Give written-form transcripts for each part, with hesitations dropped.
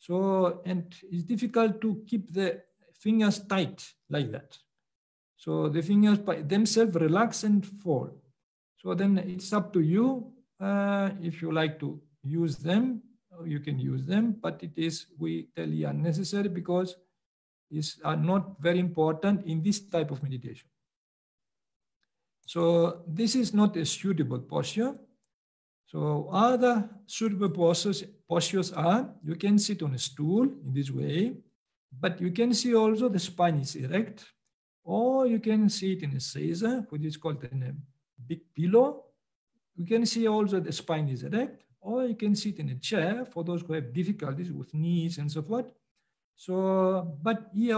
So, and it's difficult to keep the fingers tight like that. So the fingers by themselves relax and fall. So then it's up to you. If you like to use them, you can use them, but it is, we tell you, unnecessary because it's not very important in this type of meditation. So this is not a suitable posture. So other suitable postures are, you can sit on a stool in this way, but you can see also the spine is erect, or you can sit in a seiza, which is called a big pillow. You can see also the spine is erect, or you can sit in a chair for those who have difficulties with knees and so forth. So, but here,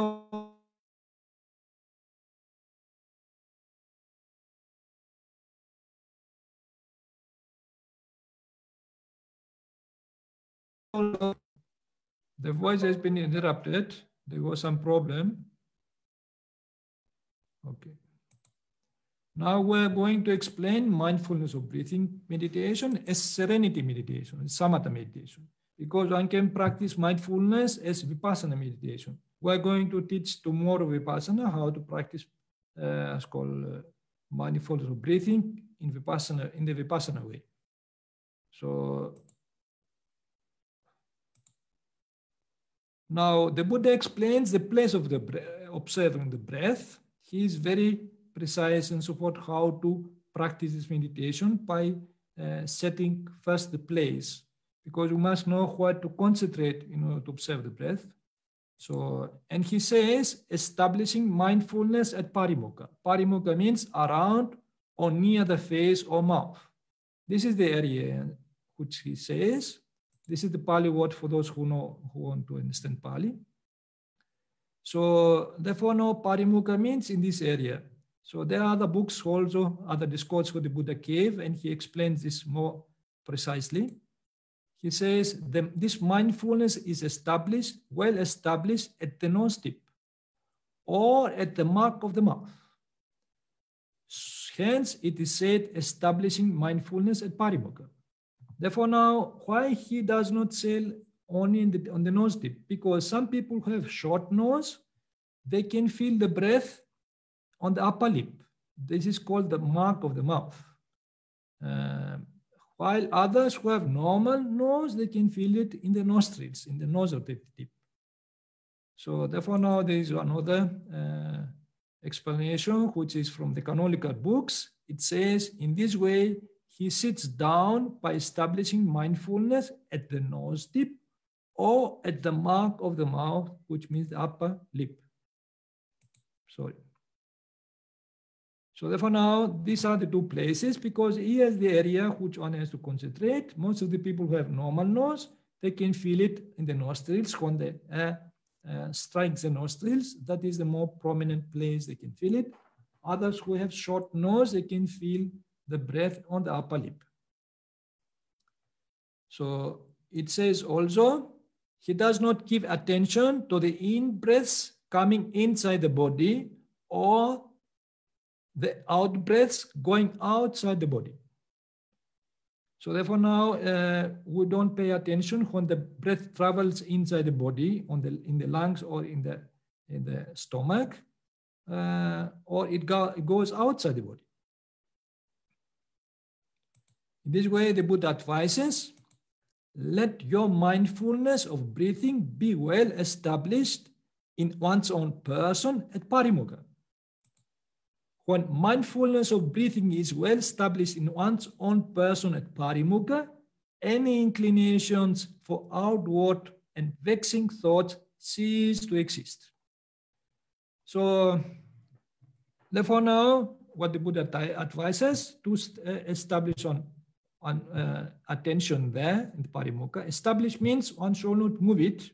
the voice has been interrupted. There was some problem. Okay. Now we're going to explain mindfulness of breathing meditation as serenity meditation, samatha meditation, because one can practice mindfulness as Vipassana meditation. We're going to teach tomorrow Vipassana how to practice it's called mindfulness of breathing in Vipassana, in the Vipassana way. So now the Buddha explains the place of the observing the breath. He is very precise and so forth how to practice this meditation by setting first the place, because you must know where to concentrate in order to observe the breath. So, and he says establishing mindfulness at parimukha. Parimukha means around or near the face or mouth. This is the area which he says. This is the Pali word for those who know, who want to understand Pali. So therefore now parimukha means in this area. So there are other books also, other discourses what the Buddha gave, and he explains this more precisely. He says this mindfulness is established, well established at the nose tip or at the mark of the mouth. Hence, it is said establishing mindfulness at parimukha. Therefore now, why he does not say only on the nose tip? Because some people who have short nose, they can feel the breath on the upper lip. This is called the mark of the mouth. While others who have normal nose, they can feel it in the nostrils, in the nose of the tip. So therefore now there is another explanation, which is from the canonical books. It says, in this way, he sits down by establishing mindfulness at the nose tip or at the mark of the mouth, which means the upper lip. Sorry. So therefore now, these are the two places, because here is the area which one has to concentrate. Most of the people who have normal nose, they can feel it in the nostrils when the air strikes the nostrils. That is the more prominent place they can feel it. Others who have short nose, they can feel the breath on the upper lip. So it says also, he does not give attention to the in-breaths coming inside the body or the out-breaths going outside the body. So therefore now we don't pay attention when the breath travels inside the body, in the lungs or in the stomach, or it goes outside the body. In this way, the Buddha advises, let your mindfulness of breathing be well established in one's own person at parimukha. When mindfulness of breathing is well established in one's own person at parimukha, any inclinations for outward and vexing thoughts cease to exist. So, therefore now, what the Buddha advises to establish on attention there in the parimukha. Establish means one should not move it,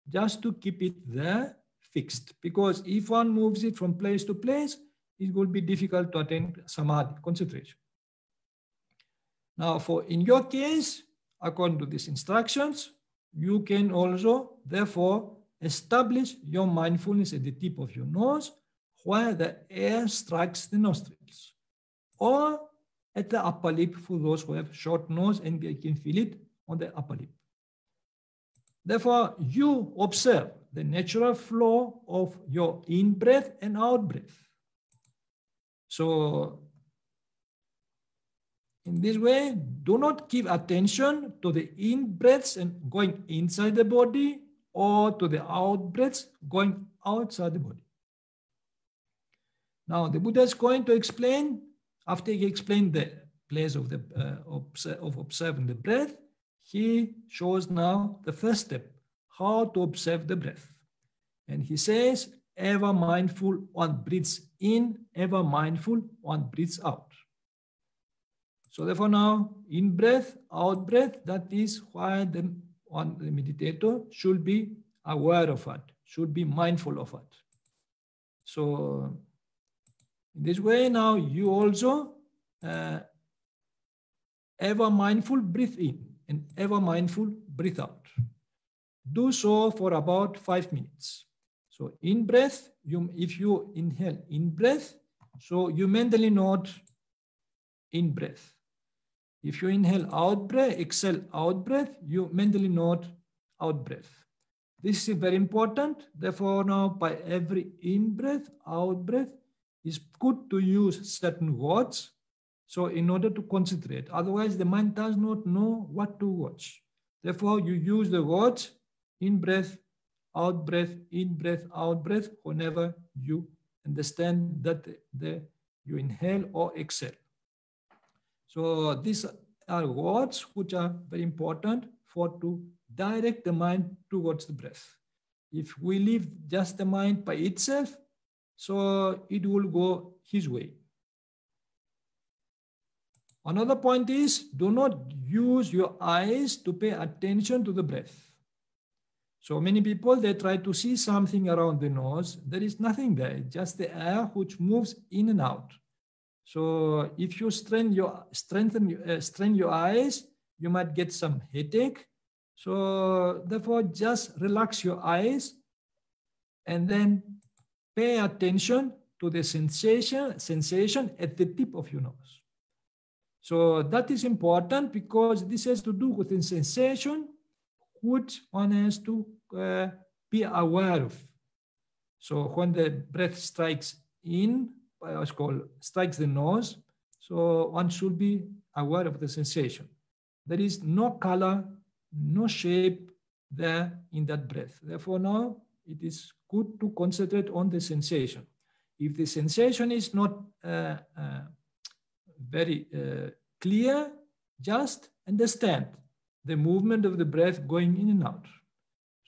just to keep it there fixed. Because if one moves it from place to place, it will be difficult to attain samadhi, concentration. Now, in your case, according to these instructions, you can also, therefore, establish your mindfulness at the tip of your nose, where the air strikes the nostrils, or at the upper lip for those who have short nose and they can feel it on the upper lip. Therefore, you observe the natural flow of your in-breath and out-breath. So, in this way, do not give attention to the in-breaths and going inside the body or to the out-breaths going outside the body. Now, the Buddha is going to explain, after he explained the place of observing the breath, he shows now the first step, how to observe the breath. And he says, ever mindful, one breathes in, ever mindful, one breathes out. So therefore now, in breath, out breath, that is why the meditator should be aware of it, should be mindful of it. So in this way now, you also ever mindful breathe in and ever mindful breathe out. Do so for about 5 minutes. So in breath, if you inhale in breath, so you mentally note in breath. If you inhale out breath, exhale out breath, you mentally note out breath. This is very important. Therefore now by every in breath, out breath, it's good to use certain words. So in order to concentrate, otherwise the mind does not know what to watch. Therefore you use the words in breath, out breath, in breath, out breath, whenever you understand that you inhale or exhale. So these are words which are very important to direct the mind towards the breath. If we leave just the mind by itself, so it will go his way. Another point is, do not use your eyes to pay attention to the breath. So many people, they try to see something around the nose. There is nothing there, just the air which moves in and out. So if you strain your eyes, you might get some headache. So therefore, just relax your eyes and then pay attention to the sensation at the tip of your nose. So that is important because this has to do with the sensation which one has to be aware of. So when the breath strikes in, strikes the nose, so one should be aware of the sensation. There is no color, no shape there in that breath. Therefore now it is good to concentrate on the sensation. If the sensation is not very clear, just understand the movement of the breath going in and out.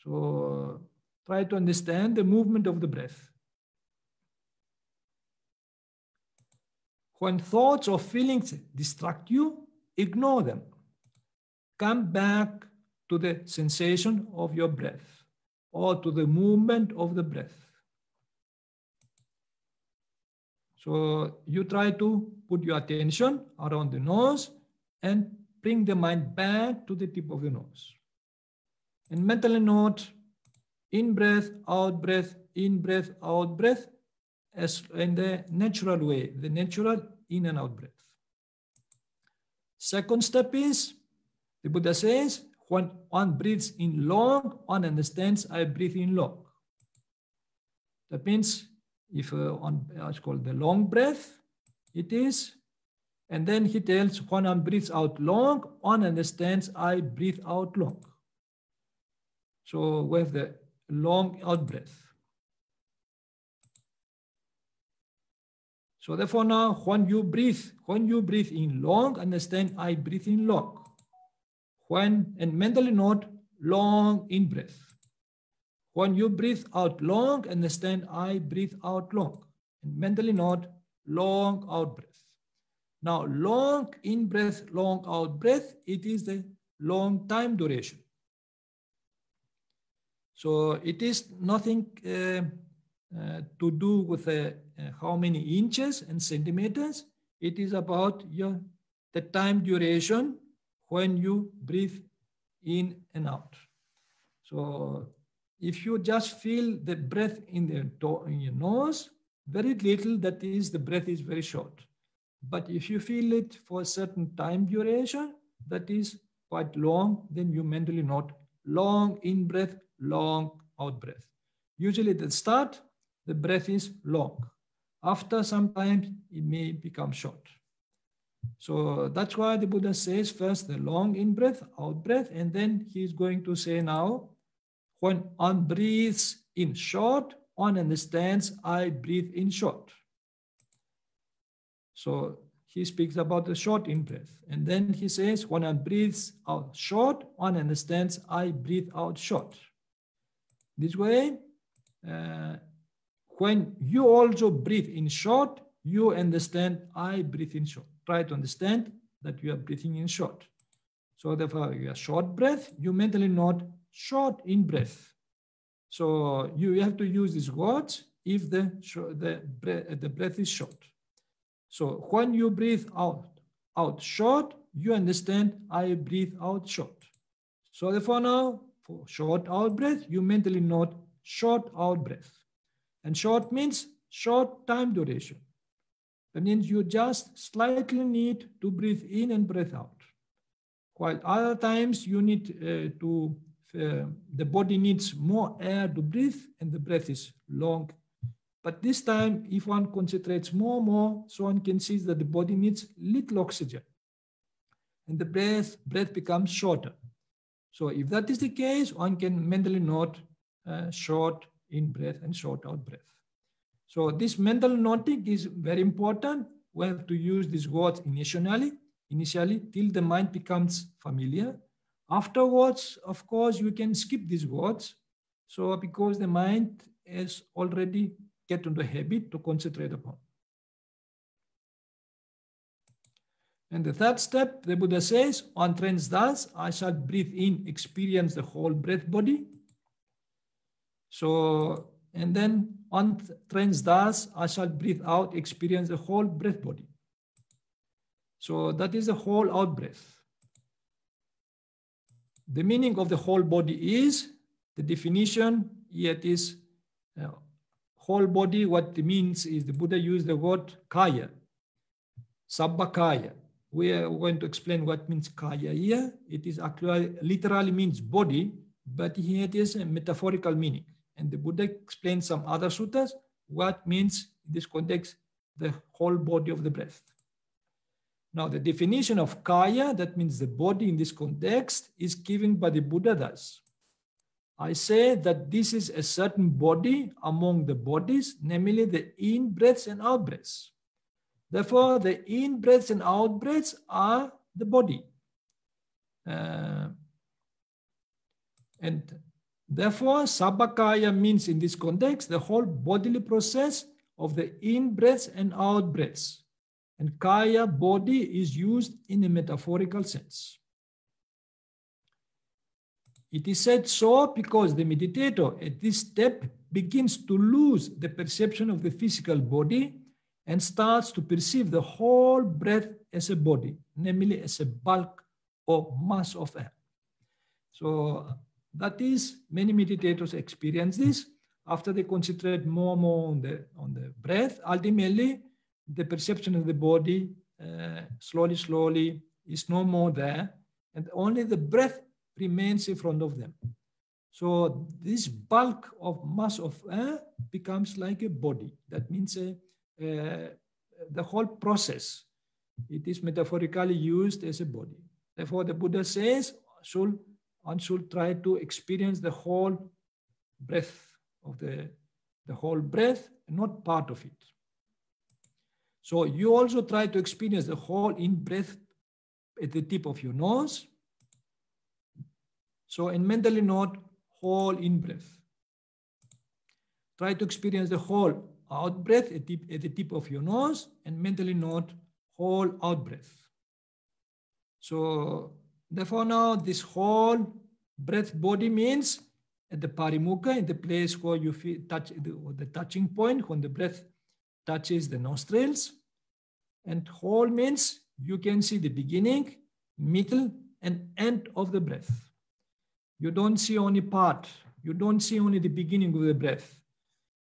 So try to understand the movement of the breath. When thoughts or feelings distract you, ignore them. Come back to the sensation of your breath or to the movement of the breath. So you try to put your attention around the nose and bring the mind back to the tip of the nose. And mentally note in breath, out breath, in breath, out breath, as in the natural way, the natural in and out breath. Second step is, the Buddha says, when one breathes in long, one understands I breathe in long. That means if it's called the long breath, it is, and then he tells when one breathes out long, one understands I breathe out long. So we have the long out breath. So therefore now when you breathe in long, understand I breathe in long. And mentally note long in breath. When you breathe out long, understand I breathe out long. And mentally note long out breath. Now long in breath, long out breath, it is the long time duration. So it is nothing to do with how many inches and centimeters. It is about the time duration when you breathe in and out. So if you just feel the breath in your nose, very little, that is the breath is very short. But if you feel it for a certain time duration, that is quite long, then you mentally note long in-breath, long out-breath. Usually at the start, the breath is long. After some time, it may become short. So that's why the Buddha says first the long in-breath, out-breath, and then he's going to say now, when one breathes in short, one understands I breathe in short. So he speaks about the short in-breath. And then he says, when one breathes out short, one understands I breathe out short. This way, when you also breathe in short, you understand I breathe in short. Try to understand that you are breathing in short. So therefore, you are short breath, you mentally note short in breath. So you have to use these words if the breath is short. So when you breathe out short, you understand I breathe out short. So therefore now, for short out breath, you mentally note short out breath. And short means short time duration. That means you just slightly need to breathe in and breathe out. While other times you need the body needs more air to breathe and the breath is long. But this time, if one concentrates more, so one can see that the body needs little oxygen. And the breath becomes shorter. So if that is the case, one can mentally note short in breath and short out breath. So this mental noting is very important. We have to use these words initially till the mind becomes familiar. Afterwards, of course, you can skip these words. So because the mind is already get into a habit to concentrate upon. And the third step, the Buddha says, one trains thus, I shall breathe in, experience the whole breath body. So, and then one trains thus, I shall breathe out, experience the whole breath body. So that is the whole out breath. The meaning of the whole body is, the definition, yet is whole body. What it means is the Buddha used the word kaya, sabbakaya. We are going to explain what means kaya here. It is actually literally means body, but here it is a metaphorical meaning. And the Buddha explains some other suttas what means in this context the whole body of the breath. Now the definition of kaya, that means the body in this context, is given by the Buddha thus. I say that this is a certain body among the bodies, namely the in-breaths and out-breaths. Therefore, the in-breaths and out-breaths are the body. And therefore, sabbakaya means in this context, the whole bodily process of the in-breaths and out-breaths. And kaya, body, is used in a metaphorical sense. It is said so because the meditator at this step begins to lose the perception of the physical body and starts to perceive the whole breath as a body, namely as a bulk or mass of air. So that is, many meditators experience this. After they concentrate more on the breath, ultimately the perception of the body slowly is no more there, and only the breath remains in front of them. So this bulk of mass of air becomes like a body. That means the whole process, it is metaphorically used as a body. Therefore, the Buddha says one should try to experience the whole breath of the whole breath, not part of it. So you also try to experience the whole in-breath at the tip of your nose. So and mentally note whole in-breath. Try to experience the whole out-breath at the tip of your nose and mentally note whole out-breath. So therefore now this whole breath body means at the parimukha, in the place where you feel the touching point, when the breath touches the nostrils. And whole means you can see the beginning, middle, and end of the breath. You don't see only part. You don't see only the beginning of the breath,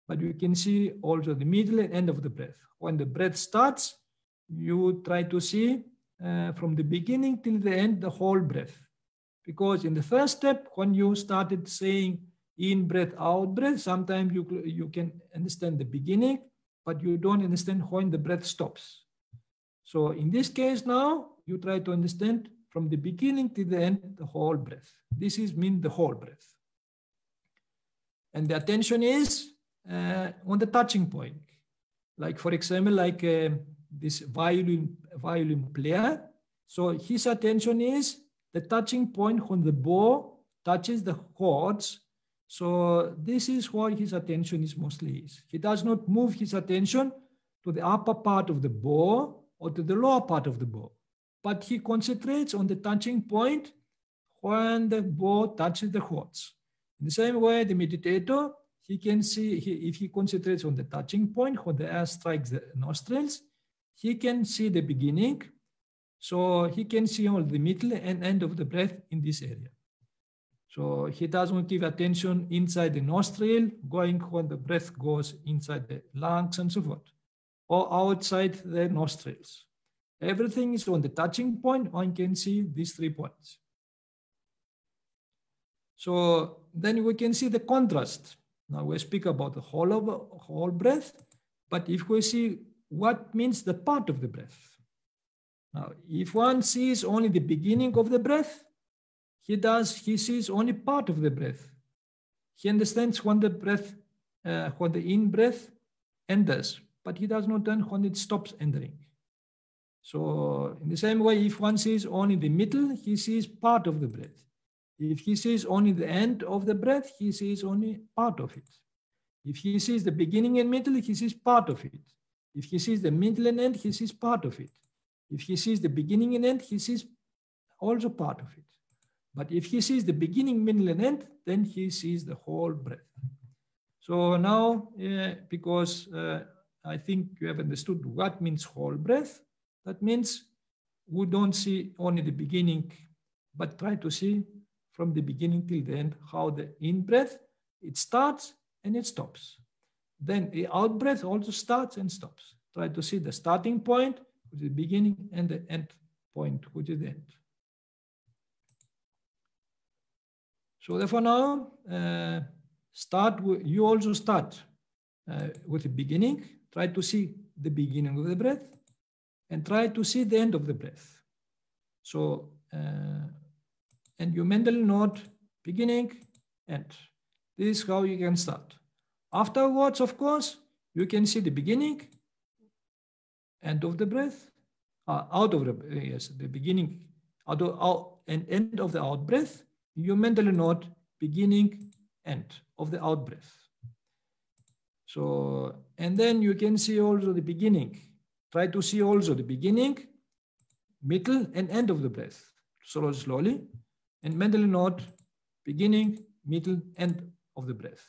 but you can see also the middle and end of the breath. When the breath starts, you try to see from the beginning till the end the whole breath. Because in the first step, when you started saying in breath, out breath, sometimes you can understand the beginning, but you don't understand when the breath stops. So in this case now, you try to understand from the beginning to the end, the whole breath. This is mean the whole breath. And the attention is on the touching point. Like for example, like this violin player. So his attention is the touching point when the bow touches the chords. So this is where his attention is mostly is. He does not move his attention to the upper part of the bow or to the lower part of the bow, but he concentrates on the touching point when the bow touches the chords. In the same way, the meditator, he can see, if he concentrates on the touching point when the air strikes the nostrils, he can see the beginning. So he can see all the middle and end of the breath in this area. So he doesn't give attention inside the nostril, going when the breath goes inside the lungs and so forth, or outside the nostrils. Everything is on the touching point. One can see these 3 points. So then we can see the contrast. Now we speak about the whole breath, but if we see what means the part of the breath. Now, if one sees only the beginning of the breath, he sees only part of the breath. He understands when the breath, when the in-breath enters, but he does not understand when it stops entering. So in the same way, if one sees only the middle, he sees part of the breath. If he sees only the end of the breath, he sees only part of it. If he sees the beginning and middle, he sees part of it. If he sees the middle and end, he sees part of it. If he sees the beginning and end, he sees also part of it. But if he sees the beginning, middle, and end, then he sees the whole breath. So now, because I think you have understood what means whole breath, that means we don't see only the beginning, but try to see from the beginning till the end how the in-breath, it starts and it stops. Then the out-breath also starts and stops. Try to see the starting point, which is the beginning, and the end point, which is the end. So therefore now, you also start with the beginning. Try to see the beginning of the breath and try to see the end of the breath. So, and you mentally note beginning, end. This is how you can start. Afterwards, of course, you can see the beginning, end of the breath, out of the, yes, the beginning, out and end of the out breath. You mentally note beginning, end of the out breath. So, and then you can see also the beginning. Try to see also the beginning, middle, and end of the breath. Slowly, and mentally note beginning, middle, end of the breath.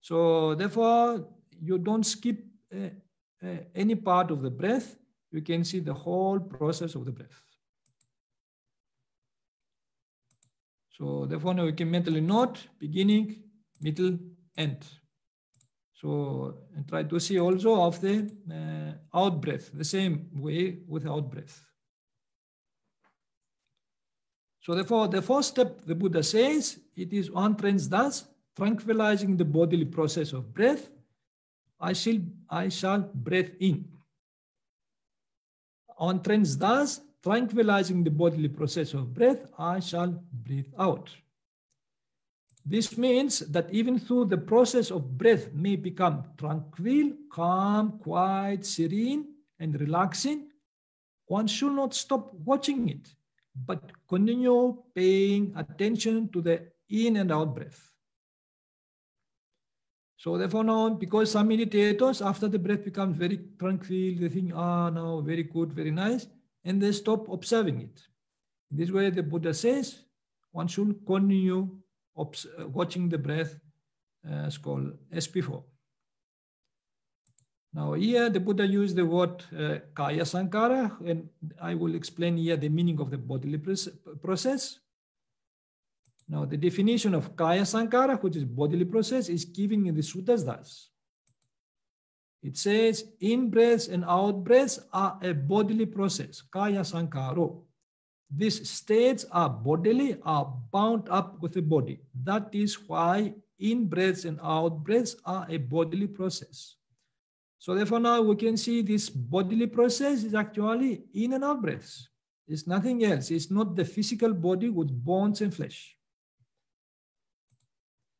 So therefore, you don't skip any part of the breath. You can see the whole process of the breath. So therefore, now we can mentally note beginning, middle, end. So and try to see also of the out breath, the same way with out breath. So therefore, the first step, the Buddha says, it is one trains thus, tranquilizing the bodily process of breath. I shall breathe in. On trains thus, tranquilizing the bodily process of breath, I shall breathe out. This means that even though the process of breath may become tranquil, calm, quiet, serene, and relaxing, one should not stop watching it, but continue paying attention to the in and out breath. So therefore now, because some meditators, after the breath becomes very tranquil, they think, now very good, very nice, and they stop observing it. In this way, the Buddha says, one should continue watching the breath as before. Now here, the Buddha used the word kaya sankara, and I will explain here the meaning of the bodily process. Now, the definition of kaya sankara, which is bodily process, is given in the suttas thus. It says, in breaths and out breaths are a bodily process, kaya sankaro. These states are bodily, are bound up with the body. That is why in-breaths and out-breaths are a bodily process. So therefore now we can see this bodily process is actually in and out breaths. It's nothing else. It's not the physical body with bones and flesh.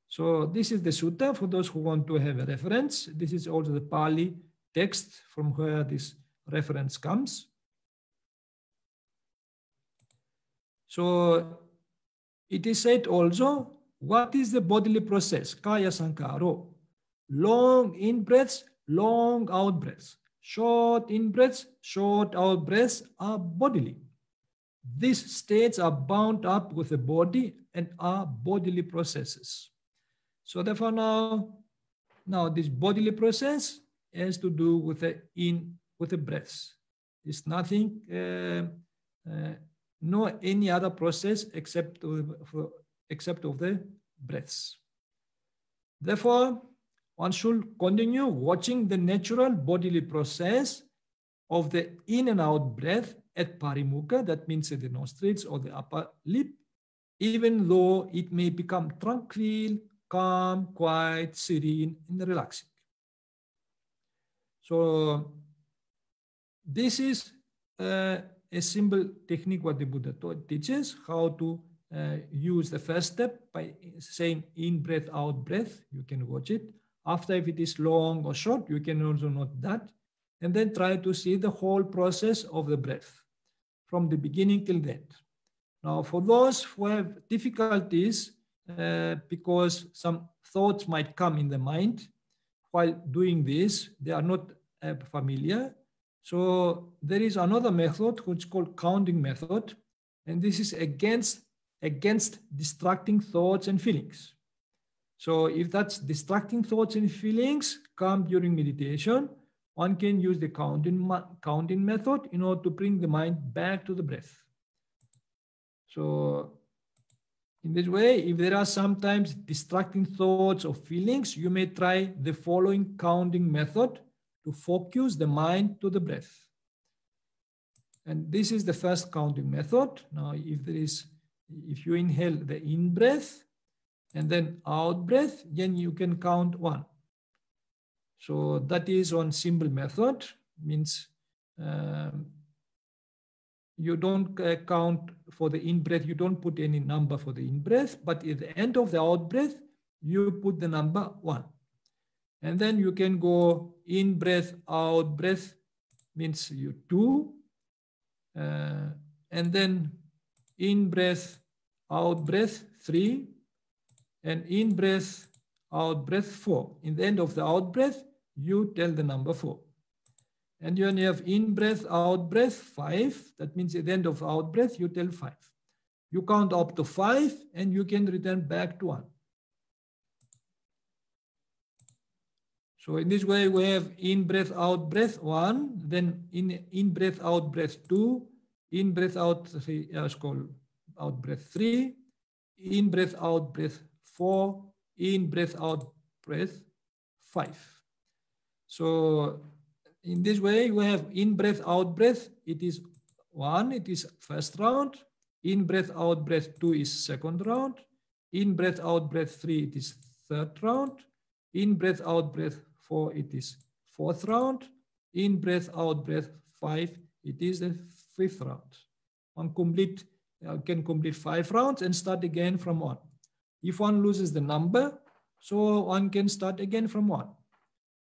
So this is the sutta for those who want to have a reference. This is also the Pali text from where this reference comes. So it is said also, what is the bodily process? Kaya sankaro. Long in breaths, long out breaths. Short in breaths, short out breaths are bodily. These states are bound up with the body and are bodily processes. So therefore now this bodily process has to do with the breaths. It's nothing, no any other process except of the breaths. Therefore, one should continue watching the natural bodily process of the in and out breath at parimukha, that means at the nostrils or the upper lip, even though it may become tranquil, calm, quiet, serene, and relaxing. So this is a simple technique what the Buddha teaches, how to use the first step by saying in breath, out breath. You can watch it. After, if it is long or short, you can also note that. And then try to see the whole process of the breath from the beginning till the end. Now, for those who have difficulties because some thoughts might come in the mind while doing this, they are not familiar. So there is another method which is called counting method, and this is against distracting thoughts and feelings. So if that's distracting thoughts and feelings come during meditation, one can use the counting method in order to bring the mind back to the breath. So in this way, if there are sometimes distracting thoughts or feelings, you may try the following counting method to focus the mind to the breath. And this is the first counting method. Now, if you inhale the in breath and then out breath, then you can count 1. So that is one simple method, means you don't count for the in breath, you don't put any number for the in breath, but at the end of the out breath, you put the number 1. And then you can go in breath, out breath, means you 2. And then in breath, out breath 3. And in breath, out breath 4. In the end of the out breath, you tell the number 4. And when you have in breath, out breath 5, that means at the end of out breath, you tell 5. You count up to 5 and you can return back to 1. So in this way, we have in breath, out breath 1, then in breath, out breath 2, in breath, out 3, out breath 3, in breath, out breath 4, in breath, out breath 5. So in this way, we have in breath, out breath. It is 1, it is first round. In breath, out breath 2 is second round. In breath, out breath 3, it is third round. In breath, out breath 4, it is fourth round. In breath, out breath 5, it is the fifth round. One can complete 5 rounds and start again from 1. If one loses the number, so one can start again from 1.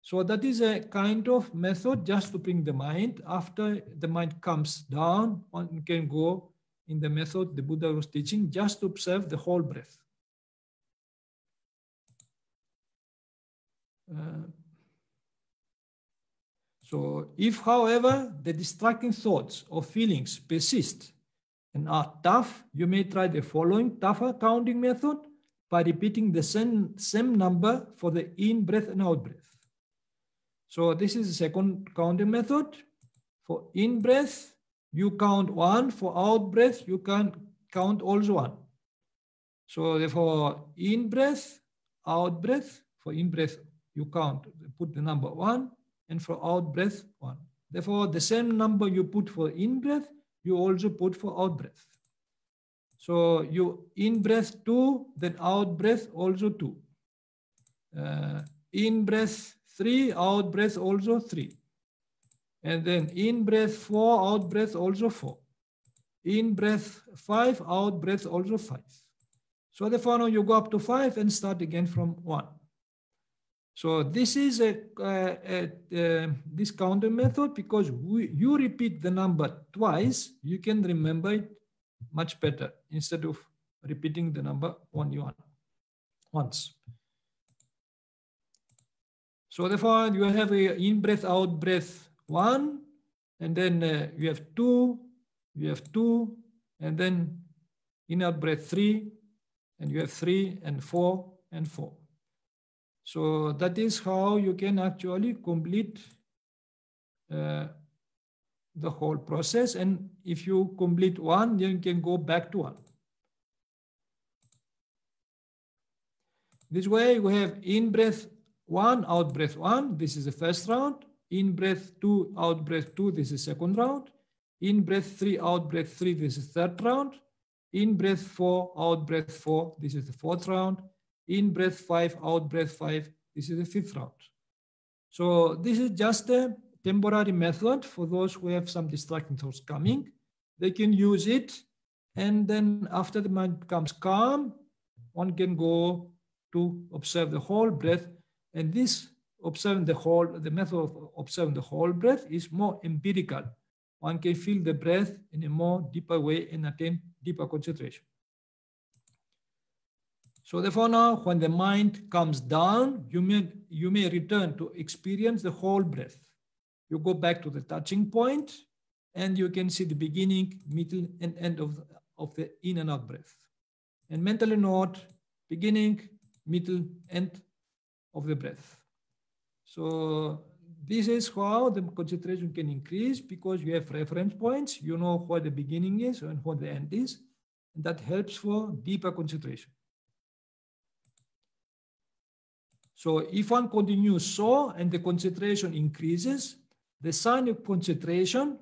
So that is a kind of method just to bring the mind. After the mind comes down, one can go in the method the Buddha was teaching, just to observe the whole breath. So if, however, the distracting thoughts or feelings persist and are tough, you may try the following tougher counting method by repeating the same number for the in-breath and out-breath. So this is the second counting method. For in-breath, you count 1. For out-breath, you can count also 1. So therefore, in-breath, out-breath, for in-breath, you count, put the number 1, and for out-breath, 1. Therefore, the same number you put for in-breath, you also put for out breath. So you in breath 2, then out breath also 2. In breath 3, out breath also 3. And then in breath 4, out breath also 4. In breath 5, out breath also 5. So therefore now you go up to 5 and start again from 1. So this is this counter method, because you repeat the number twice, you can remember it much better instead of repeating the number once. So therefore you have a in breath, out breath 1, and then you have 2, and then in out breath 3, and you have 3 and 4 and 4. So that is how you can actually complete the whole process. And if you complete 1, then you can go back to 1. This way we have in breath 1, out breath 1. This is the first round. In breath 2, out breath 2. This is second round. In breath 3, out breath 3. This is third round. In breath 4, out breath 4. This is the fourth round. In breath 5, out breath 5. This is the fifth round. So this is just a temporary method for those who have some distracting thoughts coming. They can use it, and then after the mind becomes calm, one can go to observe the whole breath. And this the method of observing the whole breath is more empirical. One can feel the breath in a more deeper way and attain deeper concentration. So therefore now, when the mind comes down, you may return to experience the whole breath. You go back to the touching point, and you can see the beginning, middle, and end of the in and out breath. And mentally note beginning, middle, end of the breath. So this is how the concentration can increase, because you have reference points. You know what the beginning is and what the end is, and that helps for deeper concentration. So if one continues so, and the concentration increases, the sign of concentration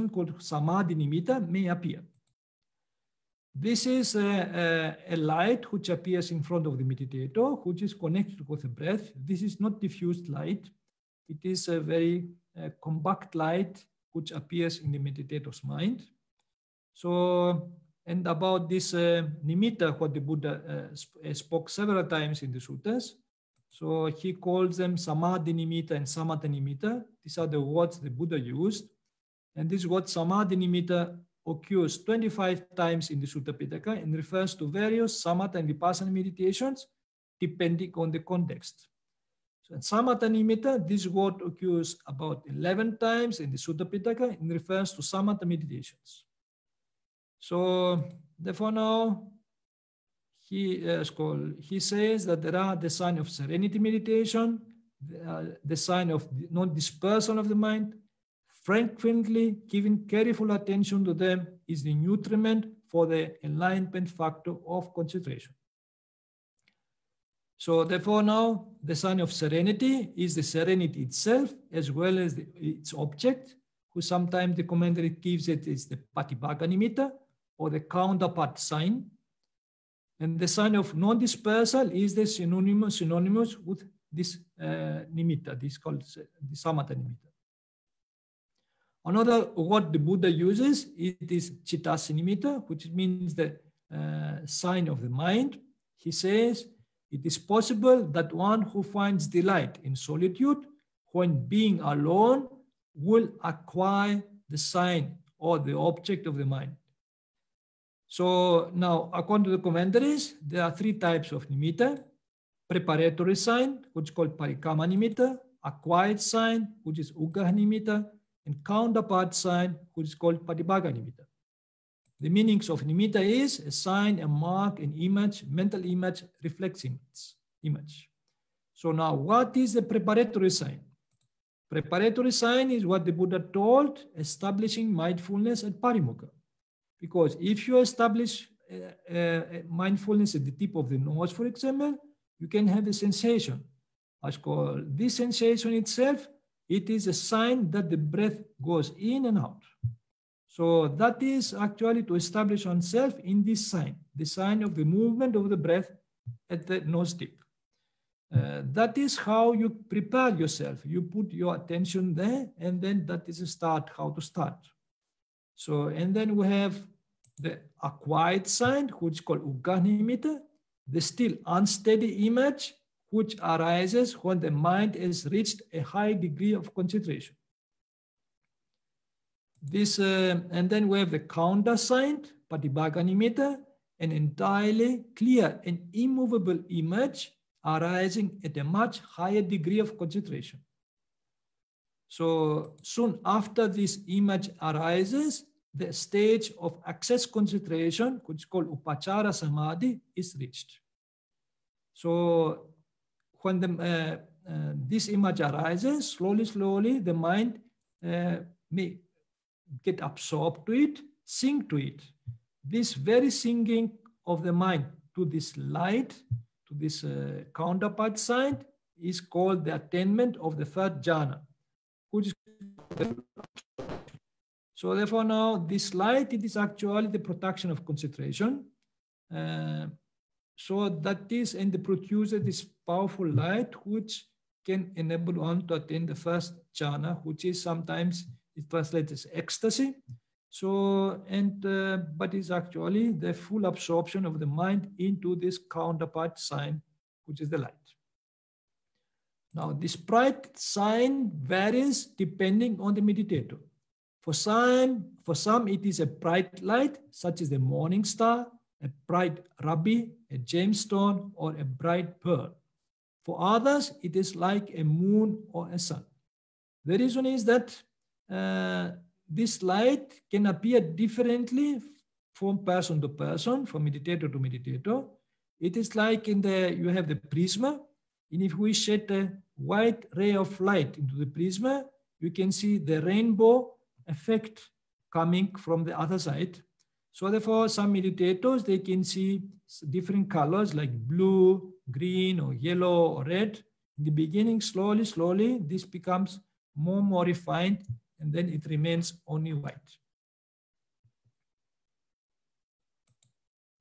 called samadhi nimitta may appear. This is a light which appears in front of the meditator, which is connected with the breath. This is not diffused light. It is a very compact light which appears in the meditator's mind. So, and about this nimitta, what the Buddha spoke several times in the suttas. So he calls them samadhi nimitta and samatha nimitta. These are the words the Buddha used. And this word samadhi nimitta occurs 25 times in the Sutta Pitaka and refers to various samatha and vipassana meditations depending on the context. So in samatha nimitta, this word occurs about 11 times in the Sutta Pitaka and refers to samatha meditations. So therefore now he says that there are the sign of serenity meditation, the sign of non-dispersal of the mind. Frequently giving careful attention to them is the nutriment for the enlightenment factor of concentration. So therefore now the sign of serenity is the serenity itself as well as its object, who sometimes the commentary gives it is the patibhaka nimitta or the counterpart sign. And the sign of non-dispersal is the synonymous with this nimitta. This is called the samatha nimitta. Another word the Buddha uses, it is cittasi nimitta, which means the sign of the mind. He says, it is possible that one who finds delight in solitude when being alone will acquire the sign or the object of the mind. So now, according to the commentaries, there are 3 types of nimitta: preparatory sign, which is called parikama nimitta, acquired sign, which is uggah nimitta, and counterpart sign, which is called patibhaka nimitta. The meanings of nimitta is a sign, a mark, an image, mental image, reflecting image. So now, what is the preparatory sign? Preparatory sign is what the Buddha told, establishing mindfulness at parimokha. Because if you establish mindfulness at the tip of the nose, for example, you can have a sensation. As called this sensation itself, it is a sign that the breath goes in and out. So that is actually to establish oneself in this sign, the sign of the movement of the breath at the nose tip. That is how you prepare yourself. You put your attention there, and then that is a start, how to start. So, and then we have the acquired sign, which is called Nibbana, the still unsteady image, which arises when the mind has reached a high degree of concentration. This, and then we have the countersigned, Nibbana, an entirely clear and immovable image arising at a much higher degree of concentration. So soon after this image arises, the stage of access concentration, which is called Upachara Samadhi, is reached. So when this image arises, slowly, the mind may get absorbed to it, sink to it. This very sinking of the mind to this light, to this counterpart sign, is called the attainment of the third jhana, which is. So therefore now this light, it is actually the production of concentration. So that is, and the producer, this powerful light, which can enable one to attain the first jhana, which is sometimes it translates as ecstasy. So, and but it's actually the full absorption of the mind into this counterpart sign, which is the light. Now, this bright sign varies depending on the meditator. For some, it is a bright light, such as the morning star, a bright ruby, a gemstone, or a bright pearl. For others, it is like a moon or a sun. The reason is that this light can appear differently from person to person, from meditator to meditator. It is like you have the prisma, and if we shed a white ray of light into the prisma, you can see the rainbow effect coming from the other side. So therefore, some meditators, they can see different colors like blue, green, or yellow, or red. In the beginning, slowly, this becomes more refined, and then it remains only white.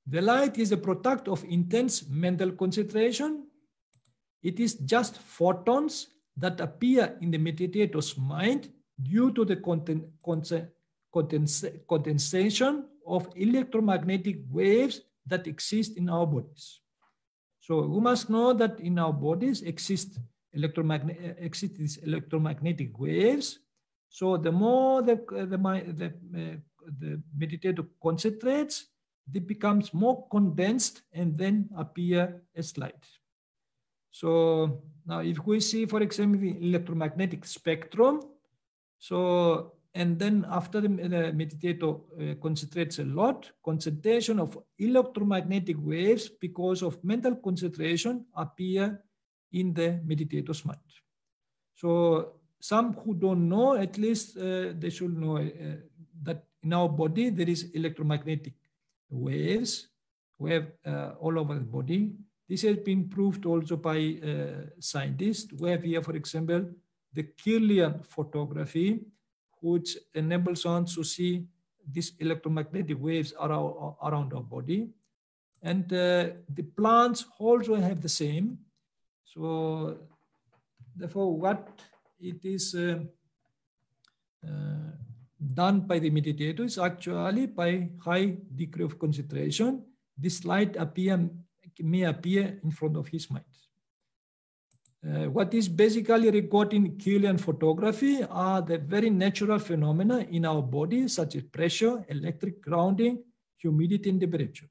The light is a product of intense mental concentration. It is just photons that appear in the meditator's mind due to the condensation of electromagnetic waves that exist in our bodies. So we must know that in our bodies exist these electromagnetic waves. So the more the meditator concentrates, it becomes more condensed and then appear as light. So now if we see, for example, the electromagnetic spectrum, so, and then after the meditator concentrates a lot, concentration of electromagnetic waves because of mental concentration appear in the meditator's mind. So some who don't know, at least they should know that in our body there is electromagnetic waves all over the body. This has been proved also by scientists, where we have, for example, the Kirlian photography, which enables one to see these electromagnetic waves around our body. And the plants also have the same. So therefore, what it is done by the meditator is actually by high degree of concentration, this light may appear in front of his mind. What is basically recorded in Kirlian photography are the very natural phenomena in our body, such as pressure, electric grounding, humidity, and temperature.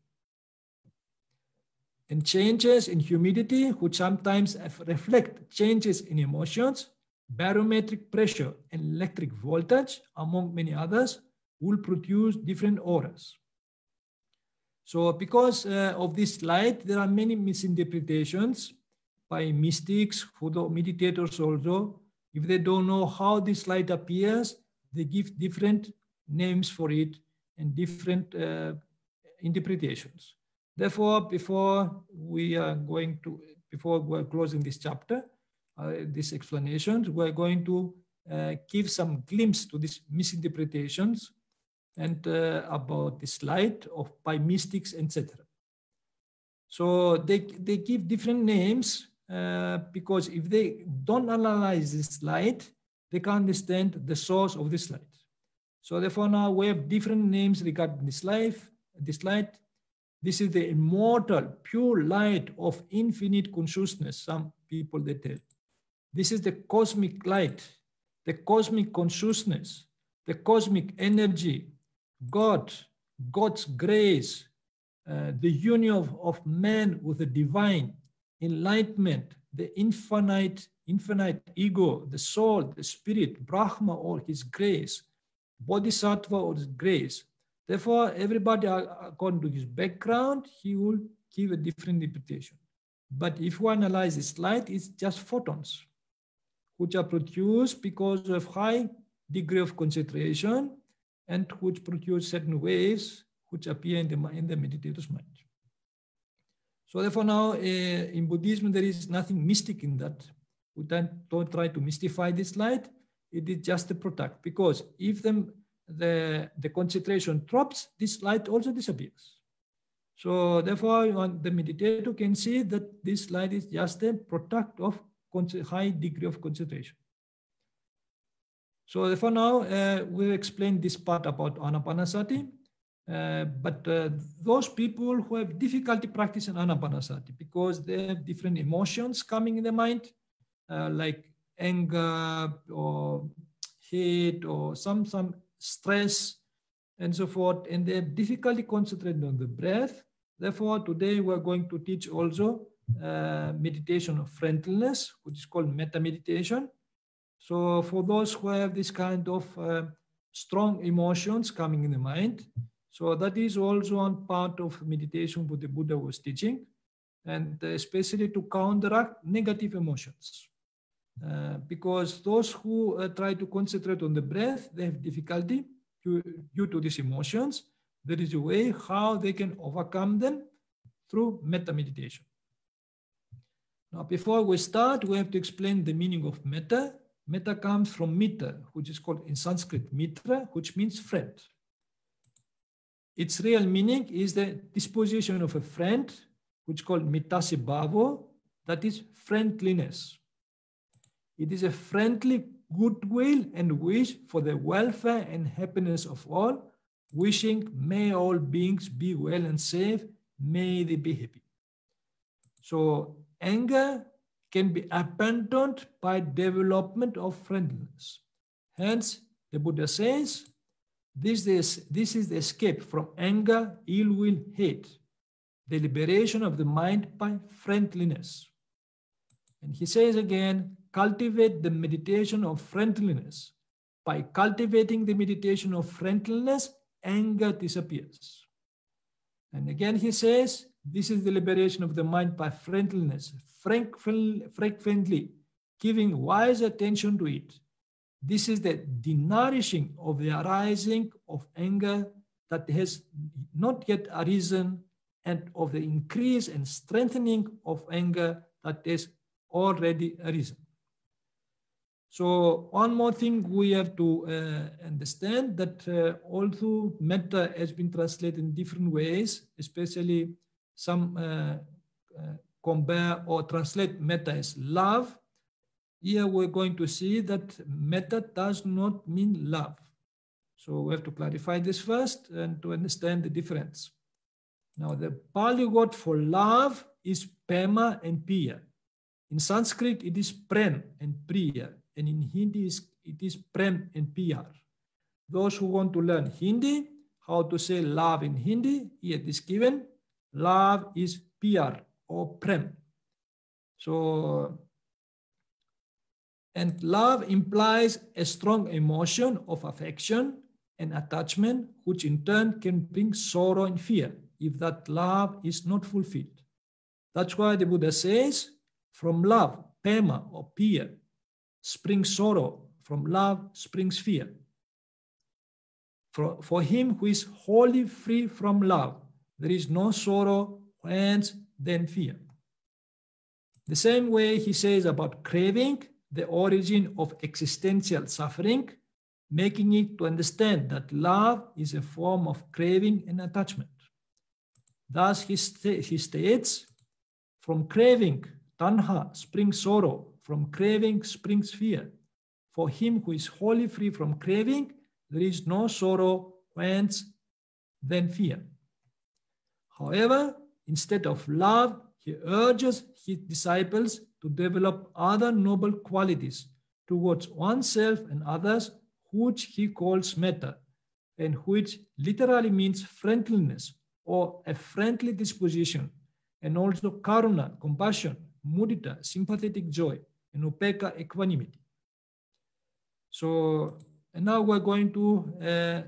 And changes in humidity, which sometimes reflect changes in emotions, barometric pressure, and electric voltage, among many others, will produce different auras. So because of this light, there are many misinterpretations by mystics, for the meditators also. If they don't know how this light appears, they give different names for it and different interpretations. Therefore, before we're closing this chapter, these explanations, we're going to give some glimpse to these misinterpretations and about this light by mystics, etc. So they give different names because if they don't analyze this light, they can't understand the source of this light. So therefore now we have different names regarding this light. This is the immortal, pure light of infinite consciousness, some people they tell. This is the cosmic light, the cosmic consciousness, the cosmic energy, God, God's grace, the union of man with the divine, enlightenment, the infinite ego, the soul, the spirit, Brahma or his grace, Bodhisattva or his grace. Therefore, everybody according to his background, he will give a different interpretation. But if you analyze this light, it's just photons, which are produced because of high degree of concentration and which produce certain waves which appear in the meditator's mind. So therefore now in Buddhism, there is nothing mystic in that. We don't try to mystify this light. It is just a product, because if the concentration drops, this light also disappears. So therefore the meditator can see that this light is just a product of high degree of concentration. So therefore now we'll explain this part about Anapanasati. But those people who have difficulty practicing Anapanasati because they have different emotions coming in the mind, like anger or hate or some stress and so forth, and they have difficulty concentrating on the breath. Therefore, today we're going to teach also meditation of friendliness, which is called Metta meditation. So for those who have this kind of strong emotions coming in the mind, so that is also one part of meditation what the Buddha was teaching, and especially to counteract negative emotions. Because those who try to concentrate on the breath, they have difficulty due to these emotions. There is a way how they can overcome them through metta meditation. Now, before we start, we have to explain the meaning of metta. Metta comes from mitta, which is called in Sanskrit mitra, which means friend. Its real meaning is the disposition of a friend, which is called mittasi bhavo, that is friendliness. It is a friendly goodwill and wish for the welfare and happiness of all, wishing may all beings be well and safe, may they be happy. So anger can be abandoned by development of friendliness. Hence, the Buddha says, this is the escape from anger, ill will, hate, the liberation of the mind by friendliness. And he says again, cultivate the meditation of friendliness. By cultivating the meditation of friendliness, anger disappears. And again he says, this is the liberation of the mind by friendliness, frequently giving wise attention to it. This is the denourishing of the arising of anger that has not yet arisen, and of the increase and strengthening of anger that has already arisen. So one more thing we have to understand, that although metta has been translated in different ways, especially some compare or translate metta as love, here we're going to see that metta does not mean love. So we have to clarify this first and to understand the difference. Now the Pali word for love is pema and piya. In Sanskrit it is prem and priya, and in Hindi it is prem and piyar. Those who want to learn Hindi, how to say love in Hindi, here it is given. Love is piyar or prem. So, and love implies a strong emotion of affection and attachment, which in turn can bring sorrow and fear if that love is not fulfilled. That's why the Buddha says, from love, pema or piya, springs sorrow. From love springs fear. For him who is wholly free from love, there is no sorrow, hence then fear. The same way he says about craving, the origin of existential suffering, making it to understand that love is a form of craving and attachment. Thus, he states, from craving, tanha, springs sorrow. From craving springs fear. For him who is wholly free from craving, there is no sorrow, whence then fear. However, instead of love, he urges his disciples to develop other noble qualities towards oneself and others, which he calls metta, and which literally means friendliness or a friendly disposition, and also karuna, compassion, mudita, sympathetic joy, and upekkha, equanimity. So, and now we're going to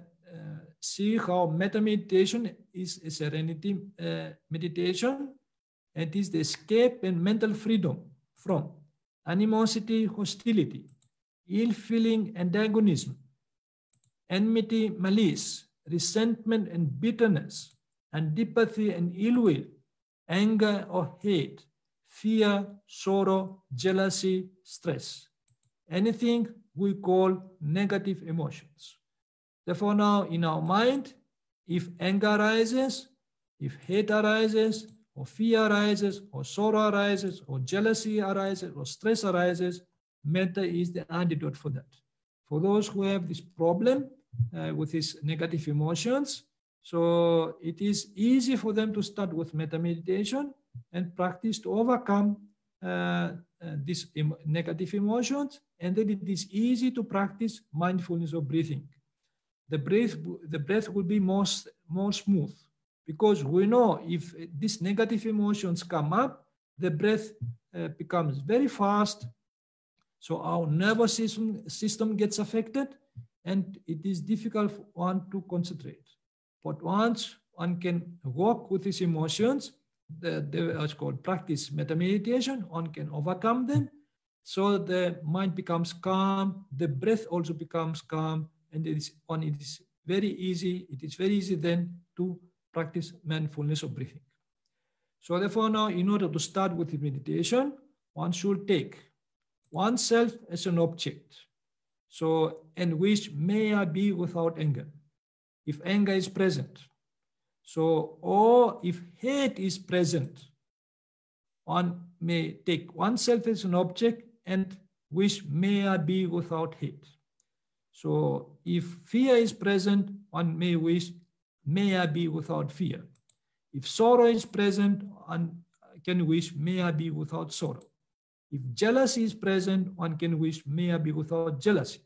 see how metta meditation is a serenity meditation, and it is the escape and mental freedom from animosity, hostility, ill feeling, antagonism, enmity, malice, resentment and bitterness, antipathy and ill will, anger or hate, fear, sorrow, jealousy, stress, anything we call negative emotions. Therefore, now in our mind, if anger arises, if hate arises, or fear arises, or sorrow arises, or jealousy arises, or stress arises, metta is the antidote for that. For those who have this problem with these negative emotions, so it is easy for them to start with metta meditation and practice to overcome these negative emotions, and then it is easy to practice mindfulness of breathing. The breath will be more smooth, because we know if these negative emotions come up, the breath becomes very fast, so our nervous system gets affected, and it is difficult for one to concentrate. But once one can work with these emotions, it's called practice metta meditation, one can overcome them, so the mind becomes calm, the breath also becomes calm, and it is very easy then to practice mindfulness of breathing. So therefore now, in order to start with the meditation, one should take oneself as an object. So, and which may I be without anger, if anger is present. So, or if hate is present, one may take oneself as an object and wish, may I be without hate. So, if fear is present, one may wish, may I be without fear. If sorrow is present, one can wish, may I be without sorrow. If jealousy is present, one can wish, may I be without jealousy.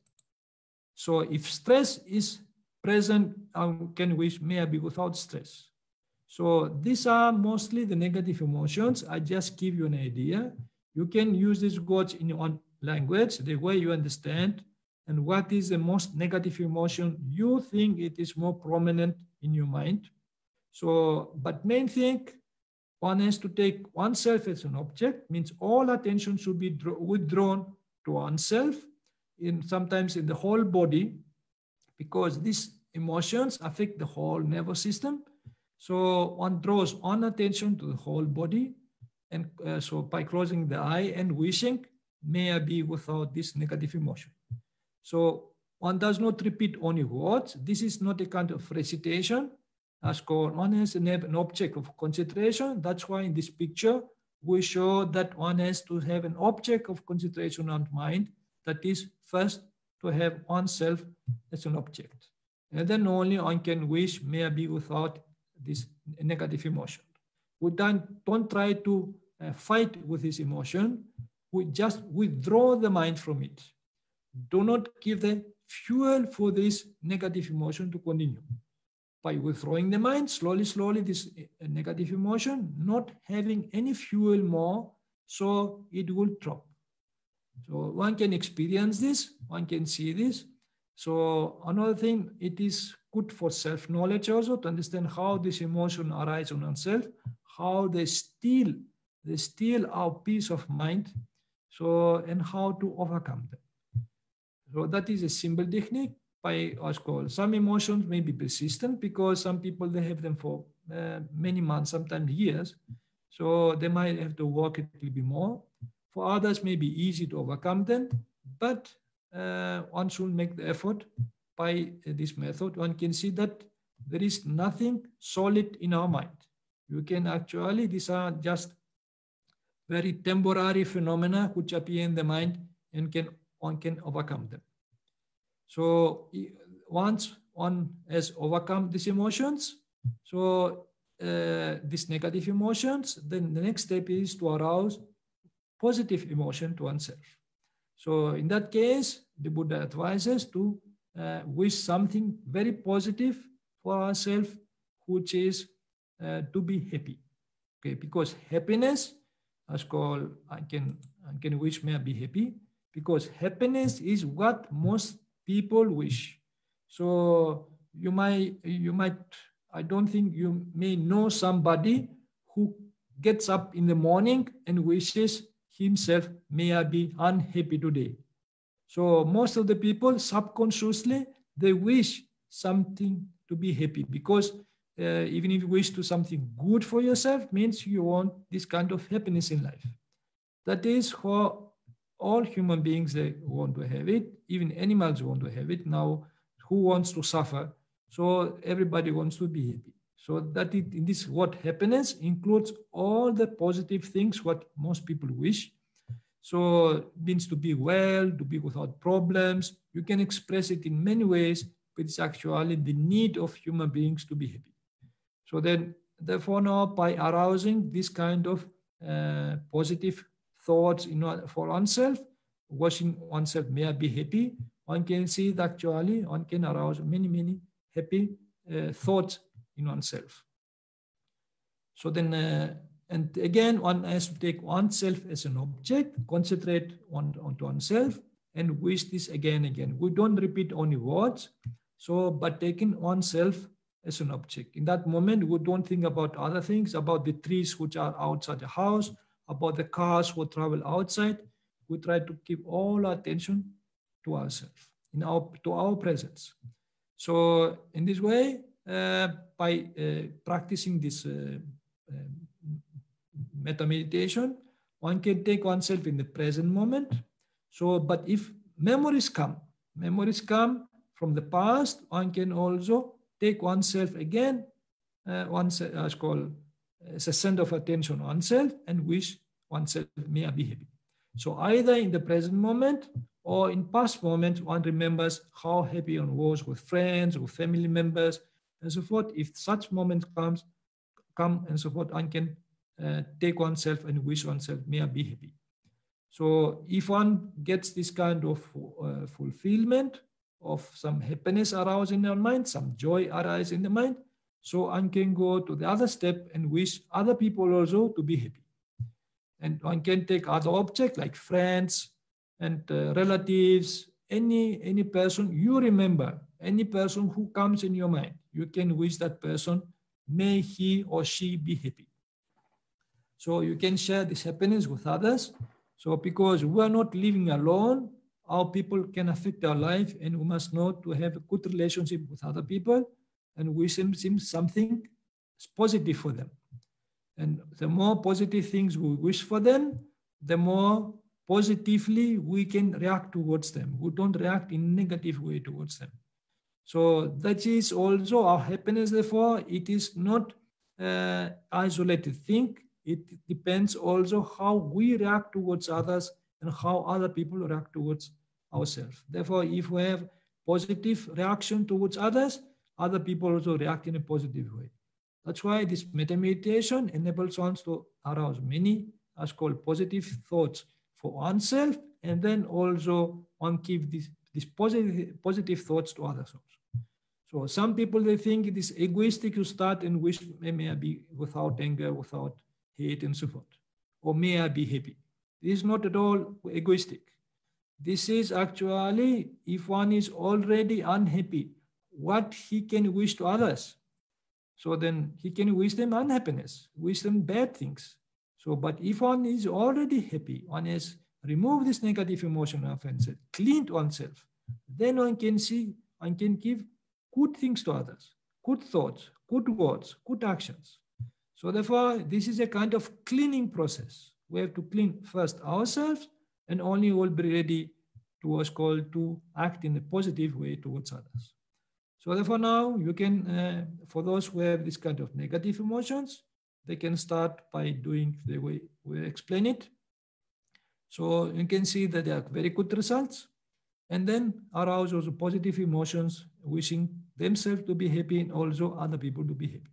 So if stress is present, one can wish, may I be without stress. So these are mostly the negative emotions. I just give you an idea. You can use these words in your own language, the way you understand, and what is the most negative emotion you think it is more prominent in your mind. So, but main thing, one has to take oneself as an object, means all attention should be withdrawn to oneself, sometimes in the whole body, because these emotions affect the whole nervous system. So one draws on attention to the whole body, and so by closing the eye and wishing, may I be without this negative emotion. So one does not repeat only words. This is not a kind of recitation. As called, one has an object of concentration. That's why in this picture, we show that one has to have an object of concentration on mind. That is first to have oneself as an object. And then only one can wish, may I be without this negative emotion. We don't try to fight with this emotion. We just withdraw the mind from it. Do not give the fuel for this negative emotion to continue. By withdrawing the mind, slowly, this negative emotion, not having any fuel more, so it will drop. So one can experience this, one can see this. So another thing, it is good for self-knowledge also to understand how this emotion arises on oneself, how they steal our peace of mind, so, and how to overcome them. So that is a simple technique. By what's called, some emotions may be persistent because some people, they have them for many months, sometimes years. So they might have to work a little bit more. For others, may be easy to overcome them. But one should make the effort by this method. One can see that there is nothing solid in our mind. You can actually, these are just very temporary phenomena which appear in the mind, and one can overcome them. So once one has overcome these emotions, so these negative emotions, then the next step is to arouse positive emotion to oneself. So in that case, the Buddha advises to wish something very positive for ourselves, which is to be happy. Okay, because happiness, as called, I can wish may I be happy, because happiness is what most people wish. So you might, I don't think you may know somebody who gets up in the morning and wishes himself, may I be unhappy today. So most of the people subconsciously, they wish something to be happy, because even if you wish to something good for yourself, means you want this kind of happiness in life. That is how all human beings, they want to have it. Even animals want to have it. Now, who wants to suffer? So everybody wants to be happy. So that in this, what happiness includes all the positive things what most people wish. So it means to be well, to be without problems. You can express it in many ways, but it's actually the need of human beings to be happy. So then, therefore, now by arousing this kind of positive thoughts for oneself, wishing oneself may I be happy, one can see that actually one can arouse many, many happy thoughts in oneself. So then, and again, one has to take oneself as an object, concentrate onto oneself, and wish this again and again. We don't repeat only words, so but taking oneself as an object. In that moment, we don't think about other things, about the trees which are outside the house, about the cars who travel outside. We try to keep all our attention to ourselves, to our presence. So in this way, by practicing this metta meditation, one can take oneself in the present moment. So, but if memories come from the past, one can also take oneself again, as called as a center of attention on oneself, and wish oneself may I be happy. So either in the present moment or in past moments, one remembers how happy one was with friends or family members and so forth. If such moments come and so forth, one can take oneself and wish oneself may I be happy. So if one gets this kind of fulfillment of some happiness aroused in their mind, some joy arise in the mind, so one can go to the other step and wish other people also to be happy. And one can take other objects like friends and relatives, any person you remember, any person who comes in your mind, you can wish that person, may he or she be happy. So you can share this happiness with others. So because we are not living alone, our people can affect our life, and we must know to have a good relationship with other people and wish them something positive for them. And the more positive things we wish for them, the more positively we can react towards them. We don't react in a negative way towards them. So that is also our happiness. Therefore, it is not isolated thing. It depends also how we react towards others and how other people react towards ourselves. Therefore, if we have positive reaction towards others, other people also react in a positive way. That's why this metta meditation enables one to arouse many, as called positive thoughts for oneself, and then also one give these positive thoughts to others also. So some people, they think it is egoistic to start and wish, may I be without anger, without hate and so forth, or may I be happy. This is not at all egoistic. This is actually, if one is already unhappy, what he can wish to others. So then he can wish them unhappiness, wish them bad things. So, but if one is already happy, one has removed this negative emotion of oneself, cleaned oneself, then one can see, one can give good things to others, good thoughts, good words, good actions. So therefore, this is a kind of cleaning process. We have to clean first ourselves, and only we'll be ready to act in a positive way towards others. So therefore now you can, for those who have this kind of negative emotions, they can start by doing the way we explain it. So you can see that there are very good results. And then arouse also positive emotions, wishing themselves to be happy and also other people to be happy.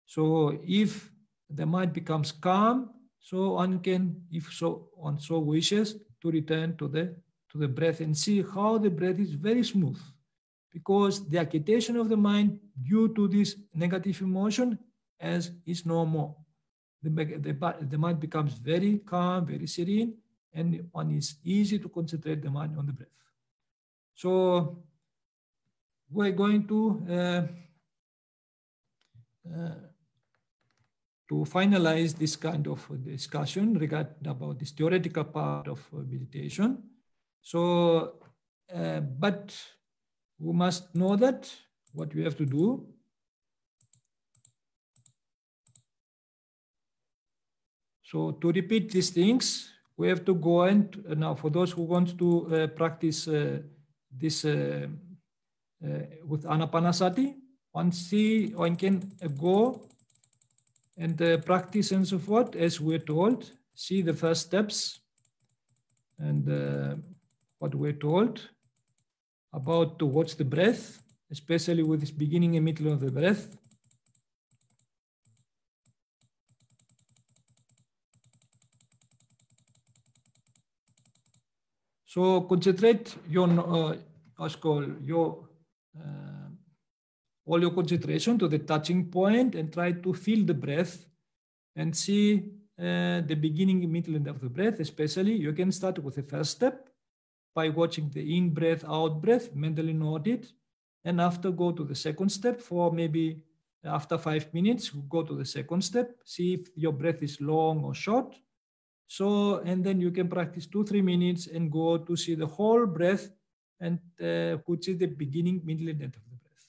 So if the mind becomes calm, so one can, if so one so wishes, to return to the breath and see how the breath is very smooth, because the agitation of the mind due to this negative emotion as is no more. The mind becomes very calm, very serene, and one is easy to concentrate the mind on the breath. So we're going to finalize this kind of discussion regarding about this theoretical part of meditation. So, but we must know that what we have to do. So to repeat these things, we have to go and now for those who want to practice this with Anapanasati, one can go and practice and so forth as we're told. See the first steps and what we're told about to watch the breath, especially with this beginning and middle of the breath. So concentrate your all your concentration to the touching point and try to feel the breath and see the beginning, middle, and of the breath. Especially, you can start with the first step by watching the in breath, out breath, mentally note it, and after go to the second step for maybe after 5 minutes, go to the second step, see if your breath is long or short. So, and then you can practice 2-3 minutes and go to see the whole breath and which is the beginning, middle, and end of the breath.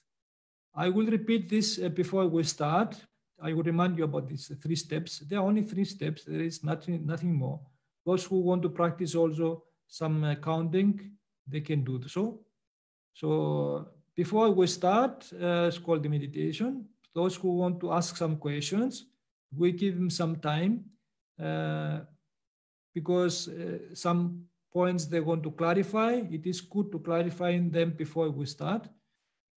I will repeat this before we start. I will remind you about these 3 steps. There are only 3 steps. There is nothing more. Those who want to practice also some counting, they can do so. So before we start, it's called the meditation. Those who want to ask some questions, we give them some time because some points they want to clarify. It is good to clarify them before we start.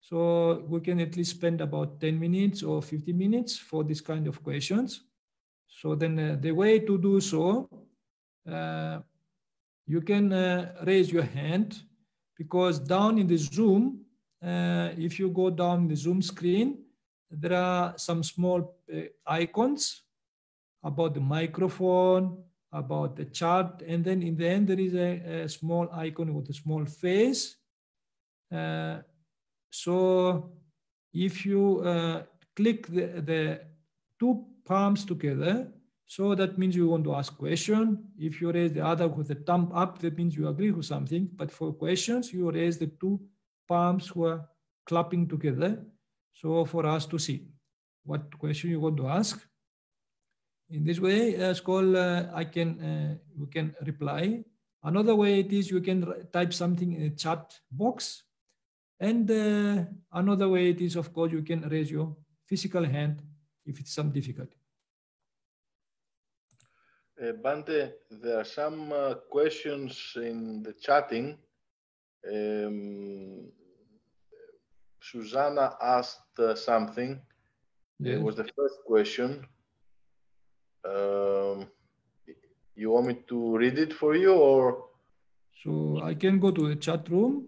So we can at least spend about 10 minutes or 50 minutes for this kind of questions. So then the way to do so, you can raise your hand, because down in the Zoom, if you go down the Zoom screen, there are some small icons about the microphone, about the chat, and then in the end there is a small icon with a small face. So if you click the 2 palms together, so that means you want to ask question. If you raise the other with a thumb up, that means you agree with something. But for questions, you raise the 2 palms who are clapping together. So for us to see what question you want to ask. In this way, we can reply. Another way it is you can type something in the chat box. And another way it is, of course, you can raise your physical hand if it's some difficulty. Bante, there are some questions in the chatting. Susanna asked something. Yes. It was the first question. You want me to read it for you, or? So I can go to the chat room.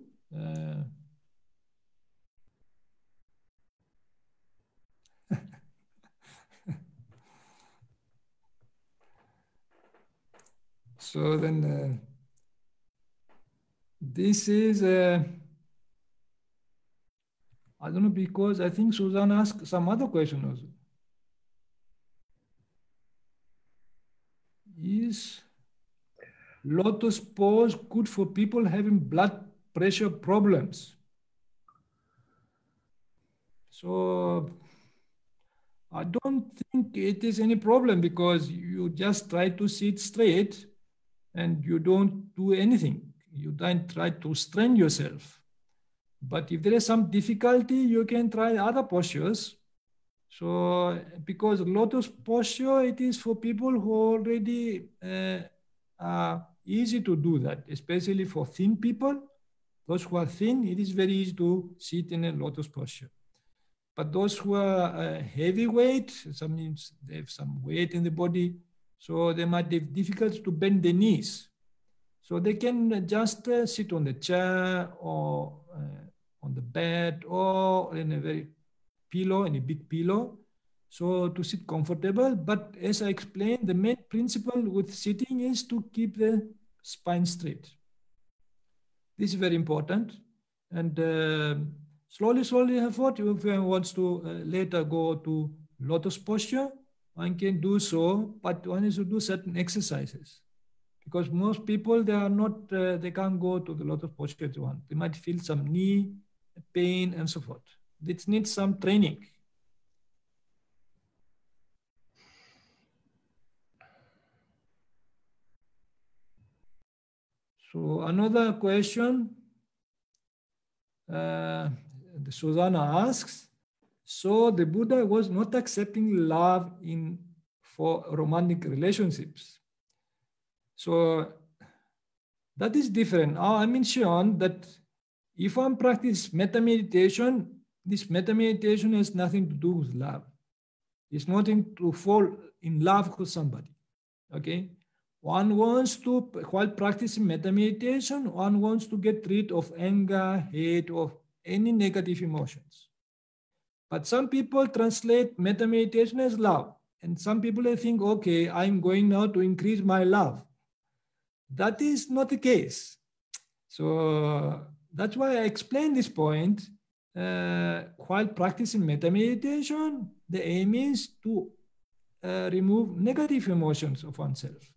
So then this is, I don't know, because I think Susan asked some other question also. Is lotus pose good for people having blood pressure problems? So I don't think it is any problem, because you just try to sit straight and you don't do anything. you don't try to strain yourself. But if there is some difficulty, you can try other postures. So, because lotus posture, it is for people who already are easy to do that, especially for thin people. Those who are thin, it is very easy to sit in a lotus posture. But those who are heavyweight, sometimes they have some weight in the body, so they might have difficulty to bend the knees. So they can just sit on the chair or on the bed or in a very pillow, in a big pillow, so to sit comfortable. But as I explained, the main principle with sitting is to keep the spine straight. This is very important. And slowly, if one wants to later go to lotus posture, one can do so, but one has to do certain exercises. Because most people, they are not, they can't go to the lotus posture at once. They might feel some knee pain and so forth. It needs some training. So another question, Susanna asks, so the Buddha was not accepting love for romantic relationships. So that is different. I mentioned that if one practices metta meditation, this metta meditation has nothing to do with love. It's nothing to fall in love with somebody. Okay? One wants to, while practicing metta meditation, one wants to get rid of anger, hate, or any negative emotions. But some people translate metta meditation as love. And some people think, okay, I'm going now to increase my love. That is not the case. So that's why I explained this point. While practicing metta meditation, the aim is to remove negative emotions of oneself,